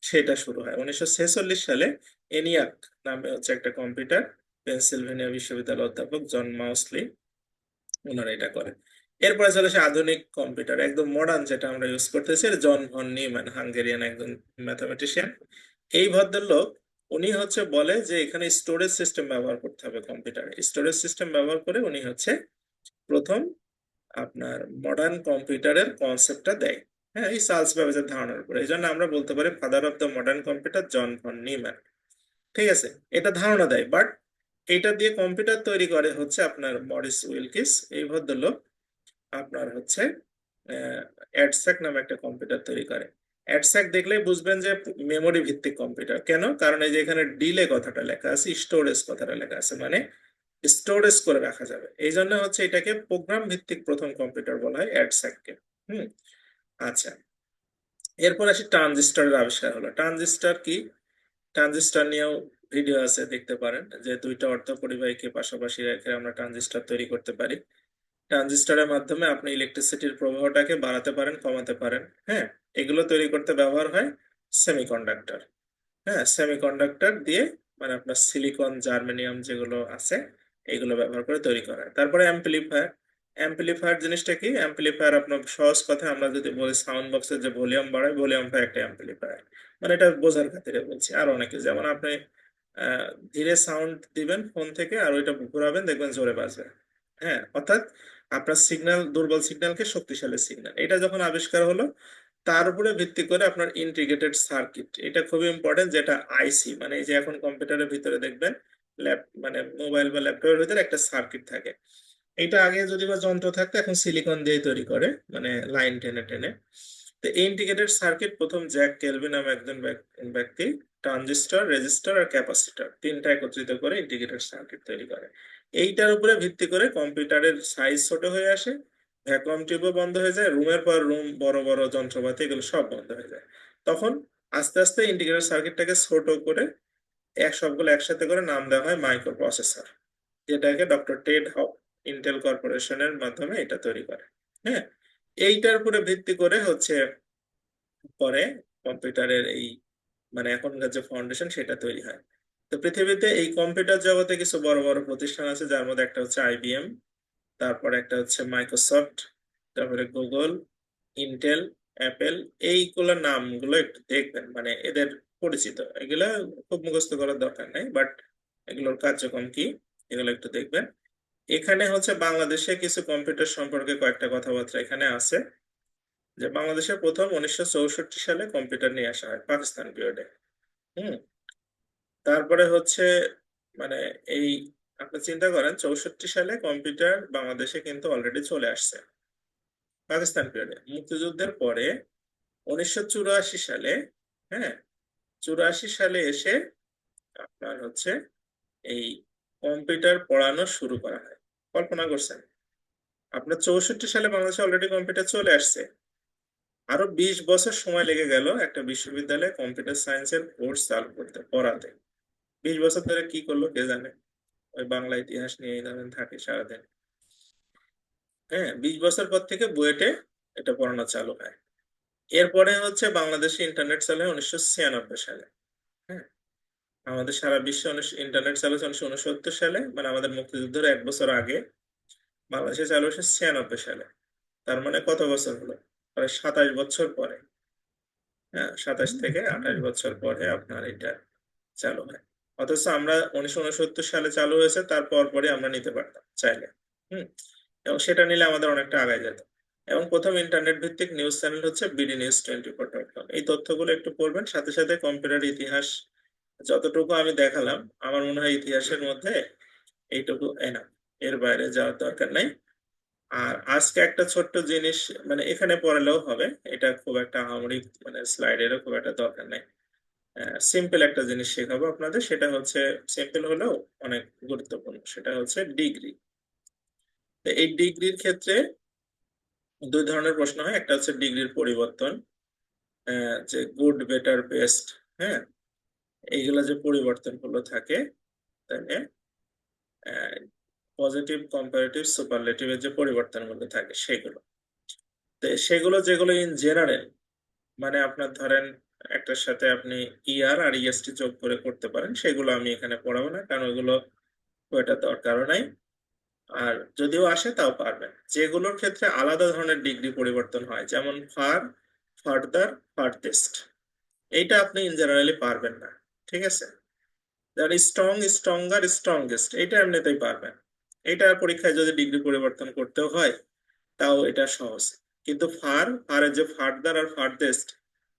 সেটা শুরু হয় 1946 সালে। এনিয়াক নামে হচ্ছে একটা কম্পিউটার, পেনসিলভেনিয়া বিশ্ববিদ্যালয়ের অধ্যাপক জন মাউসলি ওনারা এটা করে। এরপরে চলে আসে আধুনিক কম্পিউটার, একদম মডার্ন যেটা আমরা ইউজ করতেছি, জন ভন নিউম্যান, হাঙ্গেরিয়ান একজন ম্যাথমেটিশিয়ান। এই ভদ্রলোক উনি হচ্ছে বলে যে এখানে স্টোরেজ সিস্টেম ব্যবহার করতে হবে কম্পিউটারে। স্টোরেজ সিস্টেম ব্যবহার করে উনি হচ্ছে প্রথম আপনার মডার্ন কম্পিউটারের কনসেপ্টটা দেয়। হ্যাঁ, এই চার্লস ব্যাবেজের ধারণার উপরে। এই জন্য আমরা বলতে পারি father of the modern computer John von Neumann. ঠিক আছে, এটা ধারণা দেয়, বাট এটা দিয়ে কম্পিউটার তৈরি করে হচ্ছে আপনার মরিস উইলকিস। এই ভদ্রলোক আপনার হচ্ছে অ্যাডস্যাক নামে একটা কম্পিউটার তৈরি করে। অ্যাডস্যাক দেখলেই বুঝবেন যে মেমোরি ভিত্তিক কম্পিউটার। কেন? কারণ এই যে এখানে ডিলে কথাটা লেখা আছে, স্টোরেজ কথাটা লেখা আছে, মানে স্টোরেজ করে রাখা যাবে। এই জন্য হচ্ছে এটাকে প্রোগ্রাম ভিত্তিক প্রথম কম্পিউটার বলা হয় অ্যাডস্যাককে। হুম, আচ্ছা। এরপর আসি ট্রানজিস্টরের আবিষ্কার হলো। ট্রানজিস্টর কি? ট্রানজিস্টর নিয়েও ভিডিও আছে, দেখতে পারেন, যে দুইটা অর্ধপরিবাহীকে পাশাপাশি রেখে আমরা ট্রানজিস্টর তৈরি করতে পারি। ট্রানজিস্টরের মাধ্যমে আপনি ইলেকট্রিসিটির প্রবাহটাকে বাড়াতে পারেন, কমাতে পারেন। হ্যাঁ, এগুলো তৈরি করতে ব্যবহার হয় সেমিকন্ডাক্টর। হ্যাঁ, সেমিকন্ডাক্টর দিয়ে মানে আপনার সিলিকন, জার্মেনিয়াম যেগুলো আছে এগুলো ব্যবহার করে তৈরি করা হয়। তারপরে অ্যাম্পলিফায়ার। অ্যাম্পলিফায়ার জিনিসটা কি? অ্যাম্পলিফায়ার আপনার সহজ কথায় আমরা যদি বলি সাউন্ড বক্সের যে ভলিউম বাড়ায়, ভলিউমটা একটা অ্যাম্পলিফায়ার। মানে এটা বোঝার খাতিরে বলছি। আর অনেকে যেমন আপনি ধীরে সাউন্ড দিবেন ফোন থেকে, আর ওইটা ঘোরাবেন দেখবেন জোরে বাজবে। হ্যাঁ, অর্থাৎ আপনার সিগন্যাল, দুর্বল সিগন্যালকে শক্তিশালী সিগন্যাল। এটা যখন আবিষ্কার হলো, তার উপরে ভিত্তি করে আপনার ইন্টিগ্রেটেড সার্কিট, এটা খুবই ইম্পর্টেন্ট, যেটা আইসি মানে এই যে এখন কম্পিউটারের ভিতরে দেখবেন মানে মোবাইল বা ল্যাপটপের ভিতরে একটা সার্কিট থাকে। এটা আগে যদি বা যন্ত্র থাকতো, এখন সিলিকন দিয়ে তৈরি করে, মানে লাইন টেনে টেনে। তো এই ইন্টিগ্রেটেড সার্কিট প্রথম জ্যাক কেলভি নামে একজন ব্যক্তি ট্রানজিস্টর, রেজিস্টর আর ক্যাপাসিটর তিনটা একত্রিত করে ইন্টিগ্রেটেড সার্কিট তৈরি করে। এইটার উপরে ভিত্তি করে কম্পিউটারের সাইজ ছোট হয়ে আসে, ভ্যাকুয়াম টিউবও বন্ধ হয়ে যায়, রুমের পর রুম, বড় বড় যন্ত্রপাতি এগুলো সব বন্ধ হয়ে যায়। তখন আস্তে আস্তে ইন্টিগ্রেটেড সার্কিটটাকে ছোট করে সবগুলো একসাথে করে নাম দেওয়া হয় মাইক্রো প্রসেসর, যেটাকে ডক্টর টেড হাউ ইন্টেল কর্পোরেশনের মাধ্যমে এটা তৈরি করে। হ্যাঁ, এইটার উপরে ভিত্তি করে হচ্ছে পরে কম্পিউটারের এই মানে এখনকার যে ফাউন্ডেশন সেটা তৈরি হয়। তো পৃথিবীতে এই কম্পিউটার জগতে কিছু বড় বড় প্রতিষ্ঠান আছে, যার মধ্যে একটা হচ্ছে আইবিএম, তারপরে একটা হচ্ছে মাইক্রোসফট, তারপরে গুগল, ইন্টেল, অ্যাপেল। এইগুলোর নামগুলো একটু দেখবেন, মানে এদের পরিচিত, এগুলা খুব মুখস্থ করার দরকার নেই, বাট এগুলোর কার্যক্রম কি এগুলো একটু দেখবেন। এখানে হচ্ছে বাংলাদেশে কিছু কম্পিউটার সম্পর্কে কয়েকটা কথাবার্তা এখানে আছে। যে বাংলাদেশে প্রথম 1964 সালে কম্পিউটার নিয়ে আসা হয় পাকিস্তান পিরিয়ডে। হুম। তারপরে হচ্ছে মানে এই আপনি চিন্তা করেন 64 সালে কম্পিউটার বাংলাদেশে কিন্তু অলরেডি চলে আসছে পাকিস্তান পিরিয়ডে। মুক্তিযুদ্ধের পরে 1984 সালে, হ্যাঁ, 84 সালে এসে আপনার হচ্ছে এই কম্পিউটার পড়ানো শুরু করা হয়। কল্পনা করছেন, আপনার 64 সালে বাংলাদেশে অলরেডি কম্পিউটার চলে আসছে, আরো 20 বছর সময় লেগে গেল একটা বিশ্ববিদ্যালয়ে কম্পিউটার সায়েন্সের কোর্স চালু করতে, পড়াতে। 20 বছর ধরে কি করলো কে জানে, ওই বাংলা ইতিহাস নিয়ে ধরেন থাকে সারাদিন। হ্যাঁ, 20 বছর পর থেকে বুয়েটে এটা পড়ানো চালু হয়। এরপরে হচ্ছে বাংলাদেশে ইন্টারনেট চালু হয় 1996 সালে। হ্যাঁ, আমাদের সারা বিশ্বে ইন্টারনেট চালু হয়েছে 1969 সালে, মানে আমাদের মুক্তিযুদ্ধের 1 বছর আগে। বাংলাদেশে চালু হয়েছে 96 সালে। তার মানে কত বছর হলো, প্রায় 27 বছর পরে। হ্যাঁ, 27 থেকে 28 বছর পরে আপনার এটা চালু হয়। অথচ আমরা 1969 সালে চালু হয়েছে, তারপর পরে আমরা নিতে পারতাম চাইলে। হুম। এবং সেটা নিলে আমাদের অনেকটা আগায় যেত। এবং প্রথম ইন্টারনেট ভিত্তিক নিউজ চ্যানেল হচ্ছে bdnews24.com। এই তথ্যগুলো একটু পড়বেন, সাথে সাথে কম্পিউটার ইতিহাস যতটুকু আমি দেখালাম, আমার মনে হয় ইতিহাসের মধ্যে এইটুকু এনাফ, এর বাইরে যাওয়ার দরকার নাই। আর আজকে একটা ছোট্ট জিনিস, মানে এখানে পড়ালেও হবে, এটা খুব একটা আহামরি মানে স্লাইডেরও খুব একটা দরকার নেই। সিম্পল একটা জিনিস শেখাবো আপনাদের, সেটা হচ্ছে সিম্পল হলেও অনেক গুরুত্বপূর্ণ, সেটা হচ্ছে ডিগ্রি। এই ডিগ্রির ক্ষেত্রে দুই ধরনের প্রশ্ন হয়, একটা হচ্ছে ডিগ্রির পরিবর্তন, যে গুড, বেটার, বেস্ট। হ্যাঁ, এইগুলা যে পরিবর্তন গুলো থাকে, তাহলে পজিটিভ, কম্পারেটিভ, সুপারলেটিভ এর যে পরিবর্তন গুলো থাকে সেগুলো। তো সেগুলো যেগুলো ইন জেনারেল, মানে আপনার ধরেন একটার সাথে আপনি ইয়ার আর ইএসটি যোগ করে করতে পারেন, সেগুলো আমি এখানে পড়াবো না, কারণ ওইগুলো খুব একটা দরকারও নাই। আর যদিও আসে তাও পারবেন। যেগুলোর ক্ষেত্রে আলাদা ধরনের ডিগ্রি পরিবর্তন হয়, যেমন ফার, ফার্দার, ফারদেস্ট, এইটা আপনি ইন জেনারেলি পারবেন না। ঠিক আছে। যেমন স্ট্রং, স্ট্রঙ্গার, স্ট্রংগেস্ট, এটা এমনিতেই পারবেন। এটা পরীক্ষায় যদি ডিগ্রি পরিবর্তন করতেও হয় তাও এটা সহজ। কিন্তু ফারের যে ফার্দার আর ফারদেস্ট,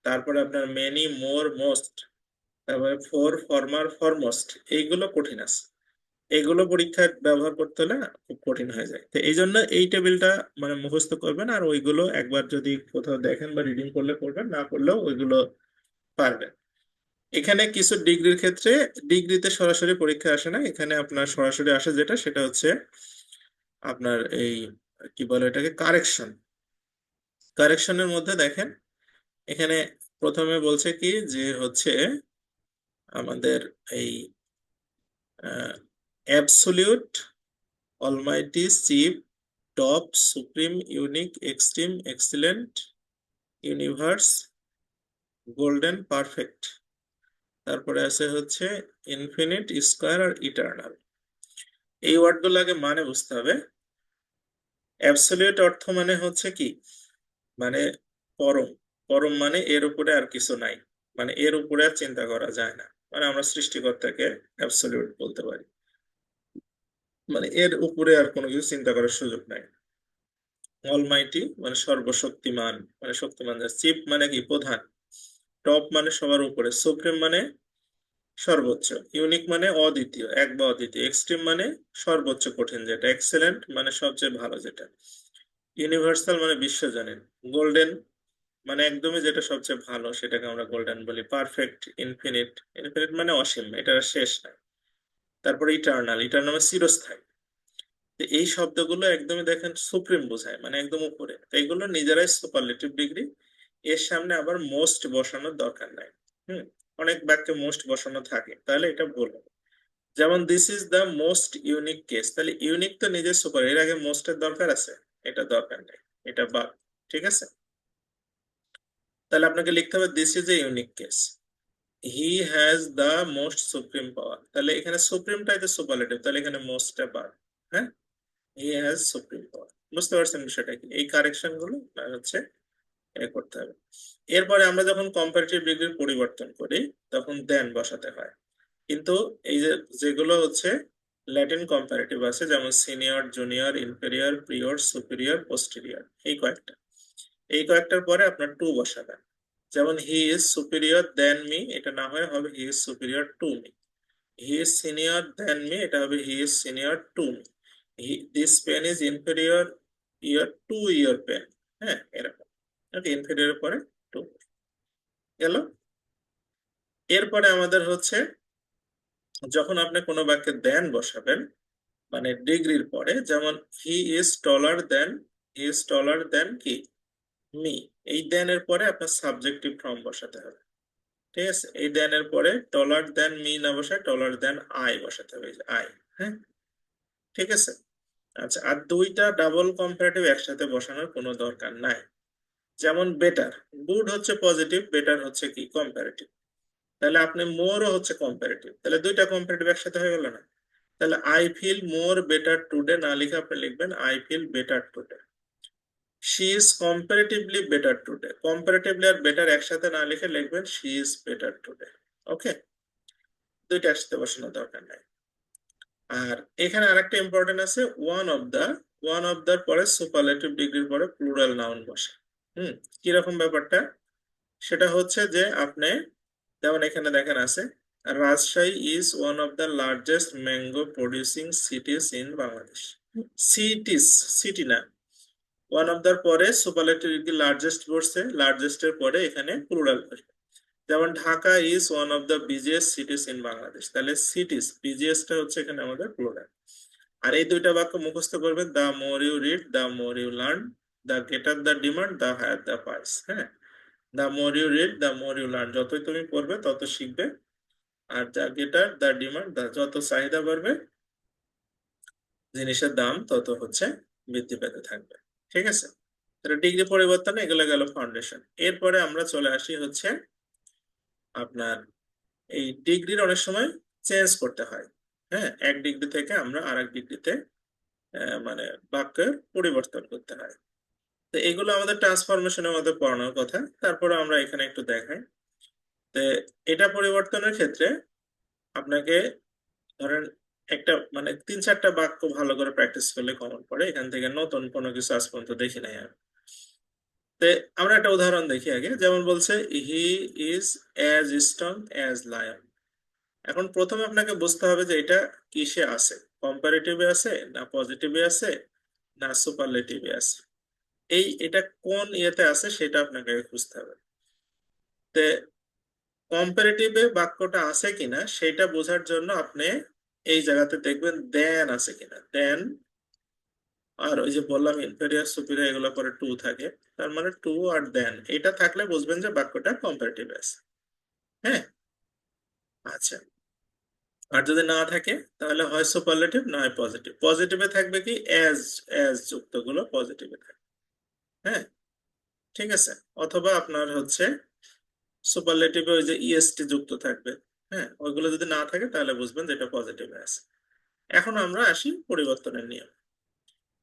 তারপরে আপনার মেনি, মোর, মোস্ট, তারপরে ফরমার, ফরমোস্ট, এইগুলো কঠিন আছে। এগুলো পরীক্ষায় ব্যবহার করতে হলে না খুব কঠিন হয়ে যায়। তো এই জন্য এই টেবিলটা মানে মুখস্থ করবেন, আর ওইগুলো একবার যদি কোথাও দেখেন বা রিডিং করলে করবেন, না করলেও ওইগুলো পারবেন। এখানে কিছু ডিগ্রির ক্ষেত্রে, ডিগ্রিতে সরাসরি পরীক্ষা আসে না, এখানে আপনার সরাসরি আসে যেটা, সেটা হচ্ছে আপনার এই কি বলে এটাকে, কারেকশন। কারেকশনের মধ্যে দেখেন, এখানে প্রথমে বলছে কি যে হচ্ছে আমাদের এই absolute, almighty, chief, top, supreme, unique, extreme, excellent, universe, golden, perfect. তারপরে আছে হচ্ছে ইনফিনিট, স্কয়ার আর ইটার্নাল। এই ওয়ার্ডগুলো আগে মানে বুঝতে হবে। অ্যাবসলিউট অর্থ মানে হচ্ছে কি, মানে পরম। পরম মানে এর উপরে আর কিছু নাই, মানে এর উপরে আর চিন্তা করা যায় না, মানে আমরা সৃষ্টিকর্তাকে অ্যাবসলিউট বলতে পারি, মানে এর উপরে আর কোনো কিছু চিন্তা করার সুযোগ নাই। অলমাইটি মানে সর্বশক্তিমান, মানে শক্তিমান। চিফ মানে কি, প্রধান। টপ মানে সবার উপরে। সুপ্রিম মানে সর্বোচ্চ। ইউনিক মানে অদ্বিতীয়, এক বা অদ্বিতীয়। এক্সট্রিম মানে সর্বোচ্চ কঠিন যেটা। এক্সেলেন্ট মানে সবচেয়ে ভালো যেটা। ইউনিভার্সাল মানে বিশ্বজনীন। গোল্ডেন মানে একদমই যেটা সবচেয়ে ভালো, সেটাকে আমরা গোল্ডেন বলি। পারফেক্ট, ইনফিনিট, ইনফিনিট মানে অসীম, এটা শেষ নাই। তারপরে ইটার্নাল, ইটার্নাল মানে চিরস্থায়ী। তো এই শব্দগুলো একদমই দেখেন সুপ্রিম বোঝায়, মানে একদম উপরে। তো এইগুলো নিজেরাই সুপারলেটিভ ডিগ্রি। এর সামনে আবার মোস্ট বসানোর দরকার নাই। হুম। অনেক বাক্যে মোস্ট বসানো থাকে, তাহলে এটা ভুল হবে। যেমন this is the most unique case, তাহলে ইউনিক তো নিজে সুপার, এর আগে মোস্ট এর দরকার আছে? এটা দরকার নেই, এটা বাদ। ঠিক আছে। তাহলে আপনাকে লিখতে হবে this is a unique case, he has the most supreme পাওয়ার। তাহলে এখানে সুপ্রিমটাই তো সুপারলেটিভ, তাহলে এখানে মোস্টটা বাদ। হ্যাঁ, হি হ্যাজ সুপ্রিম পাওয়ার। বুঝতে পারছেন বিষয়টা কি? এই কারেকশন গুলো হচ্ছে এ করতে হবে। এরপরে আমরা যখন কম্পারেটিভ ডিগ্রির পরিবর্তন করি, তখন দেন বসাতে হয়। কিন্তু এই যে যেগুলো হচ্ছে ল্যাটিন কম্পারেটিভ আছে, যেমন senior, junior, inferior, prior, superior, posterior, এই কয়েকটা, এই কয়েকটার পরে আপনার টু বসাবেন। যেমন he is superior than me, এটা না হয়ে হবে he is superior to me. He is senior than me, এটা হবে he is senior to me. This pen is inferior your to your pen. হ্যাঁ, এরকম। ইনফেরিয়র পরে টু গেল। এরপরে আমাদের হচ্ছে যখন আপনি কোনো বাক্যে দেন বসাবেন, মানে ডিগ্রির পরে, যেমন হি ইজ টলার দেন কি মি, এই দেন এর পরে আপনার সাবজেক্টিভ ফর্ম বসাতে হবে। ঠিক আছে, এই দেন এর পরে টলার দেন মি না বসায় টলার দেন আই বসাতে হবে, আই। হ্যাঁ, ঠিক আছে। আচ্ছা, আর দুইটা ডাবল কম্পারেটিভ একসাথে বসানোর কোনো দরকার নাই। যেমন বেটার, গুড হচ্ছে পজিটিভ, বেটার হচ্ছে কি কম্পারেটিভ। তাহলে আপনি মোরও হচ্ছে কম্পারেটিভ, তাহলে দুইটা কম্পারেটিভ একসাথে হয়ে গেল না? তাহলে I feel more better today না লিখে আপনি লিখবেন I feel better today. She is comparatively better today, comparatively আর বেটার একসাথে না লিখে লিখবেন she is better today. Okay, দুইটা একসাথে বসানোর দরকার নাই। আর এখানে আরেকটা ইম্পর্টেন্ট আছে, ওয়ান অফ দার পরে সুপারলেটিভ ডিগ্রির পরে প্লুরাল নাউন বসে। কিরকম ব্যাপারটা? সেটা হচ্ছে যে আপনি যেমন এখানে দেখেন আছে, Rajshahi is one of the largest mango producing cities in Bangladesh. Cities, city না, ওয়ান অফ দার পরে সুপারলেটিভ ডিগ্রি লার্জেস্ট বসছে, লার্জেস্টের পরে এখানে প্লুরাল বসবে। যেমন Dhaka is one of the busiest cities in Bangladesh, তাহলে সিটিজ বিজিয়েস্টটা হচ্ছে এখানে আমাদের প্লুরাল। আর এই দুইটা বাক্য মুখস্থ করবেন, the more you read the more you learn, the greater the demand the higher the price. হ্যাঁ, the more you read the more you learn, যতই তুমি পড়বে তত শিখবে। আর দ্য গ্রেটার দ্য ডিমান্ড, যত চাহিদা বাড়বে জিনিসের দাম তত হচ্ছে বৃদ্ধি পেতে থাকবে। ঠিক আছে, তাহলে ডিগ্রি পরিবর্তন এগুলো গেল ফাউন্ডেশন। এরপরে আমরা চলে আসি হচ্ছে আপনার এই ডিগ্রির অনেক সময় চেঞ্জ করতে হয়। হ্যাঁ, এক ডিগ্রি থেকে আমরা আরেক ডিগ্রিতে মানে বাক্যের পরিবর্তন করতে হয়। তো এগুলো আমাদের ট্রান্সফরমেশনের মধ্যে পড়ানোর কথা, তারপরে আমরা এখানে একটু দেখাই। তো এটা পরিবর্তনের ক্ষেত্রে আপনাকে ধরেন একটা মানে 3-4টা বাক্য ভালো করে প্র্যাকটিস করলে কমন পড়ে, এখান থেকে নতুন কোনো কিছু আজ পর্যন্ত দেখি নাই আমি। তো আমরা একটা উদাহরণ দেখি আগে, যেমন বলছে he is as strong as lion. এখন প্রথমে আপনাকে বুঝতে হবে যে এটা কিসে আছে, কম্পারেটিভে আছে না পজিটিভে আছে না সুপারলেটিভে আছে। এটা কোন ইয়েতে আছে সেটা আপনাকে খুঁজতে হবে। তে কম্পারেটিভে বাক্যটা আছে কিনা সেটা বোঝার জন্য আপনি এই জায়গাতে দেখবেন দেন আছে কিনা, দেন। আর ওই যে বললাম ইনফেরিয়র সুপিরিয়র এগুলো পরে টু থাকে, তার মানে টু আর দেন এটা থাকলে বুঝবেন যে বাক্যটা কম্পারেটিভে আছে। হ্যাঁ, আচ্ছা। আর যদি না থাকে তাহলে হয় সুপারলেটিভ না হয় পজিটিভ। পজিটিভে থাকবে কি অ্যাজ যুক্ত গুলো পজিটিভে থাকবে। হ্যাঁ, ঠিক আছে। অথবা আপনার হচ্ছে সুপারলেটিভে ওই যে ইএসটি যুক্ত থাকবে। হ্যাঁ, ওইগুলো যদি না থাকে তাহলে বুঝবেন যে এটা পজিটিভে আছে। এখন আমরা আসি পরিবর্তনের নিয়ম।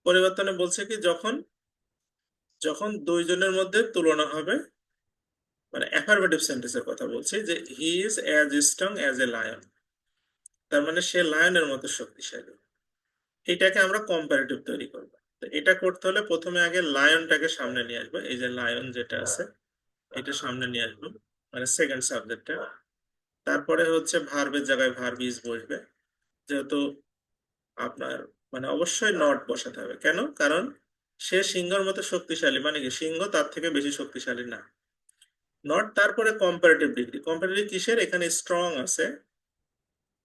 পরিবর্তনে বলছে কি যখন যখন দুইজনের মধ্যে তুলনা হবে, মানে অ্যাফারমেটিভ সেন্টেন্সের কথা বলছি, যে he is as strong as a lion, তার মানে সে লায়নের মতো শক্তিশালী। এটাকে আমরা কম্পারেটিভ তৈরি করবো। তো এটা করতে হলে প্রথমে আগে লায়নটাকে সামনে নিয়ে আসবো, এই যে লায়ন যেটা আছে এটা সামনে নিয়ে আসবো, মানে সেকেন্ড সাবজেক্টটা। তারপরে হচ্ছে ভার্বের জায়গায় ভার্ব ইজ বসবে, যেহেতু আপনার মানে অবশ্যই নট বসাতে হবে। কেন? কারণ সে সিংহর মতো শক্তিশালী, মানে কি সিংহ তার থেকে বেশি শক্তিশালী না। নট, তারপরে কম্পারেটিভ ডিগ্রি। কম্পারেটিভ কিসের? এখানে স্ট্রং আছে,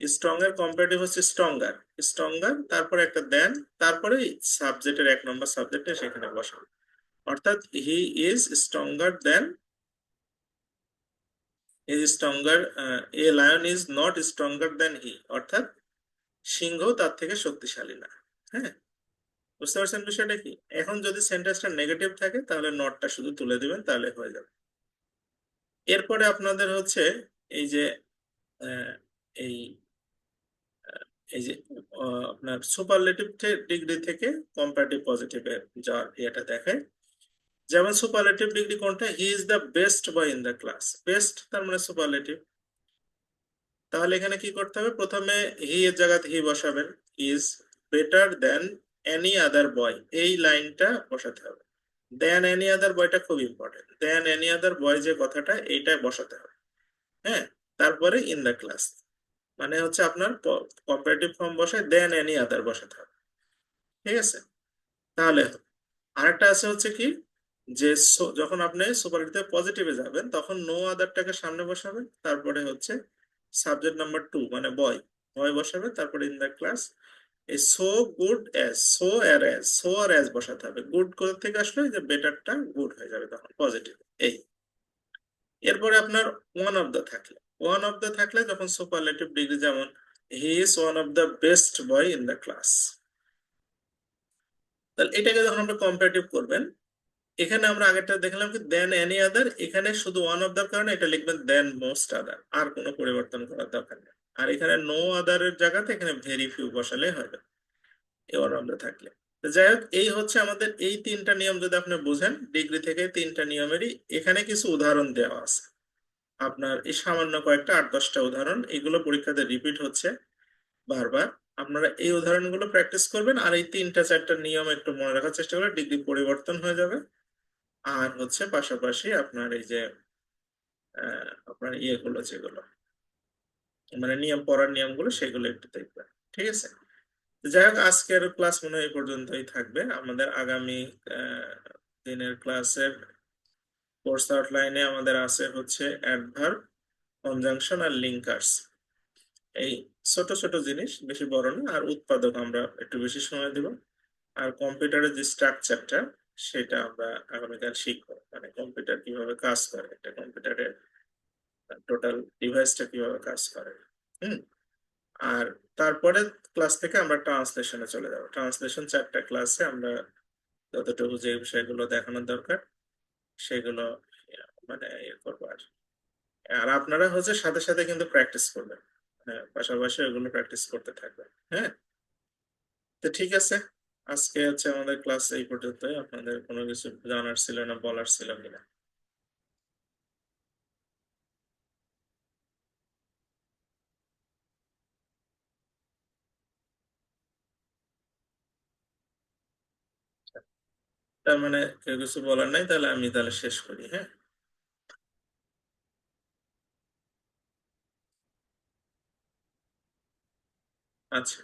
স্ট্রং এর কম্পারেটিভ হচ্ছে স্ট্রঙ্গার, স্ট্রঙ্গার তারপরে একটা দেন, তারপরে সাবজেক্টের 1 নম্বর সাবজেক্টে সেখানে বসাবো। অর্থাৎ he is stronger than, is stronger, a lion is not stronger than he, অর্থাৎ সিংহ তার থেকে শক্তিশালী না। হ্যাঁ, বুঝতে পারছেন বিষয়টা কি? এখন যদি সেন্টেন্সটা নেগেটিভ থাকে তাহলে নটটা শুধু তুলে দিবেন, তাহলে হয়ে যাবে। এরপরে আপনাদের হচ্ছে এই যে আহ, এই এই যে আপনার সুপারলেটিভ ডিগ্রি থেকে কম্পারেটিভ পজিটিভে যাওয়ার এটা দেখায়। যেমন সুপারলেটিভ ডিগ্রি কোনটা? He is the best boy in the class. Best তার মানে সুপারলেটিভ। তাহলে এখানে কি করতে হবে? প্রথমে হি এর জায়গাতে হি বসাবেন, is better than any other boy, এই লাইনটা বসাতে হবে। দেন এনি আদার বয়টা খুব ইম্পর্টেন্ট। দেন এনি আদার বয় যে কথাটা এইটাই বসাতে হবে। হ্যাঁ, তারপরে ইন দ্য ক্লাস, মানে হচ্ছে আপনার কম্পারেটিভ ফর্ম বসায় দেন এনি আদার বসাতে হবে। ঠিক আছে, তাহলে হবে। আরেকটা আছে হচ্ছে কি, যে যখন আপনি সুপারলেটিভ পজিটিভে যাবেন তখন নো আদারটাকে সামনে বসাবেন, তারপরে হচ্ছে সাবজেক্ট নাম্বার 2 মানে বয়, বয় বসাবে, তারপরে ইন দ্য ক্লাস এই সো গুড অ্যাজ, সো আর অ্যাজ, সো আর অ্যাজ বসাতে হবে। গুড কোথা থেকে আসলো, এই যে বেটারটা গুড হয়ে যাবে তখন পজিটিভ। এই এরপরে আপনার ওয়ান অফ দ্য থাকলে, ওয়ান অফ দ্য থাকলে যখন সুপারলেটিভ ডিগ্রি, যেমন he is one of the best boy in the class, তাহলে এটাকে যখন আপনি কম্পারেটিভ করবেন, এখানে আমরা আগেরটা দেখলাম কি দেন এনি আদার, এখানে শুধু ওয়ান অফ দ্য কারণে এটা লিখবেন দেন মোস্ট আদার, আর কোনো পরিবর্তন করার দরকার নেই। আর এখানে নো আদারের জায়গাতে এখানে ভেরি ফিউ বসালে হবে এই ওয়ান অফ দ্য থাকলে। তো যাই হোক, এই হচ্ছে আমাদের এই তিনটা নিয়ম। যদি আপনি বুঝেন ডিগ্রি থেকে তিনটা নিয়মেরই এখানে কিছু উদাহরণ দেওয়া আছে আপনার, এই সামান্য কয়েকটা 8-10টা উদাহরণ, এগুলো পরীক্ষাতে রিপিট হচ্ছে বারবার। আপনারা এই উদাহরণগুলো প্র্যাকটিস করবেন, আর এই 3-4টা নিয়ম একটু মনে রাখার চেষ্টা করলে ডিগ্রি পরিবর্তন হয়ে যাবে। আর হচ্ছে পাশাপাশি আপনার এই যে আপনার ইয়েগুলো যেগুলো মানে নিয়ম, পড়ার নিয়মগুলো, সেগুলো একটু দেখবেন। ঠিক আছে, তো যাই হোক, আজকের ক্লাস মনে হয় এই পর্যন্তই থাকবে। আমাদের আগামী আহ, দিনের ক্লাসের কোর্স আউটলাইনে আমাদের আছে হচ্ছে অ্যাডভার্ব, কনজাংশন আর লিঙ্কার্স, এই ছোট ছোট জিনিস, বেশি বড় না। আর উৎপাদক আমরা একটু বেশি সময় দেব। আর কম্পিউটারের যে স্ট্রাকচারটা সেটা আমরা আগামীকাল শিখবো, মানে কম্পিউটার কিভাবে কাজ করে, একটা কম্পিউটারের টোটাল ডিভাইসটা কিভাবে কাজ করে। হুম। আর তারপরে ক্লাস থেকে আমরা ট্রান্সলেশনে চলে যাবো। ট্রান্সলেশন 4টা ক্লাসে আমরা যতটুকু যে বিষয়গুলো দেখানোর দরকার সেগুলো মানে ইয়ে করবো। আর আর আপনারা হচ্ছে সাথে সাথে কিন্তু প্র্যাকটিস করবেন, হ্যাঁ, পাশাপাশি ওগুলো প্র্যাকটিস করতে থাকবেন। হ্যাঁ, তো ঠিক আছে, আজকে হচ্ছে আমাদের ক্লাস এই পর্যন্তই। আপনাদের কোনো কিছু জানার ছিল না, বলার ছিল কিনা? তার মানে কেউ কিছু বলার নাই, তাহলে আমি তাহলে শেষ করি। হ্যাঁ, আচ্ছা।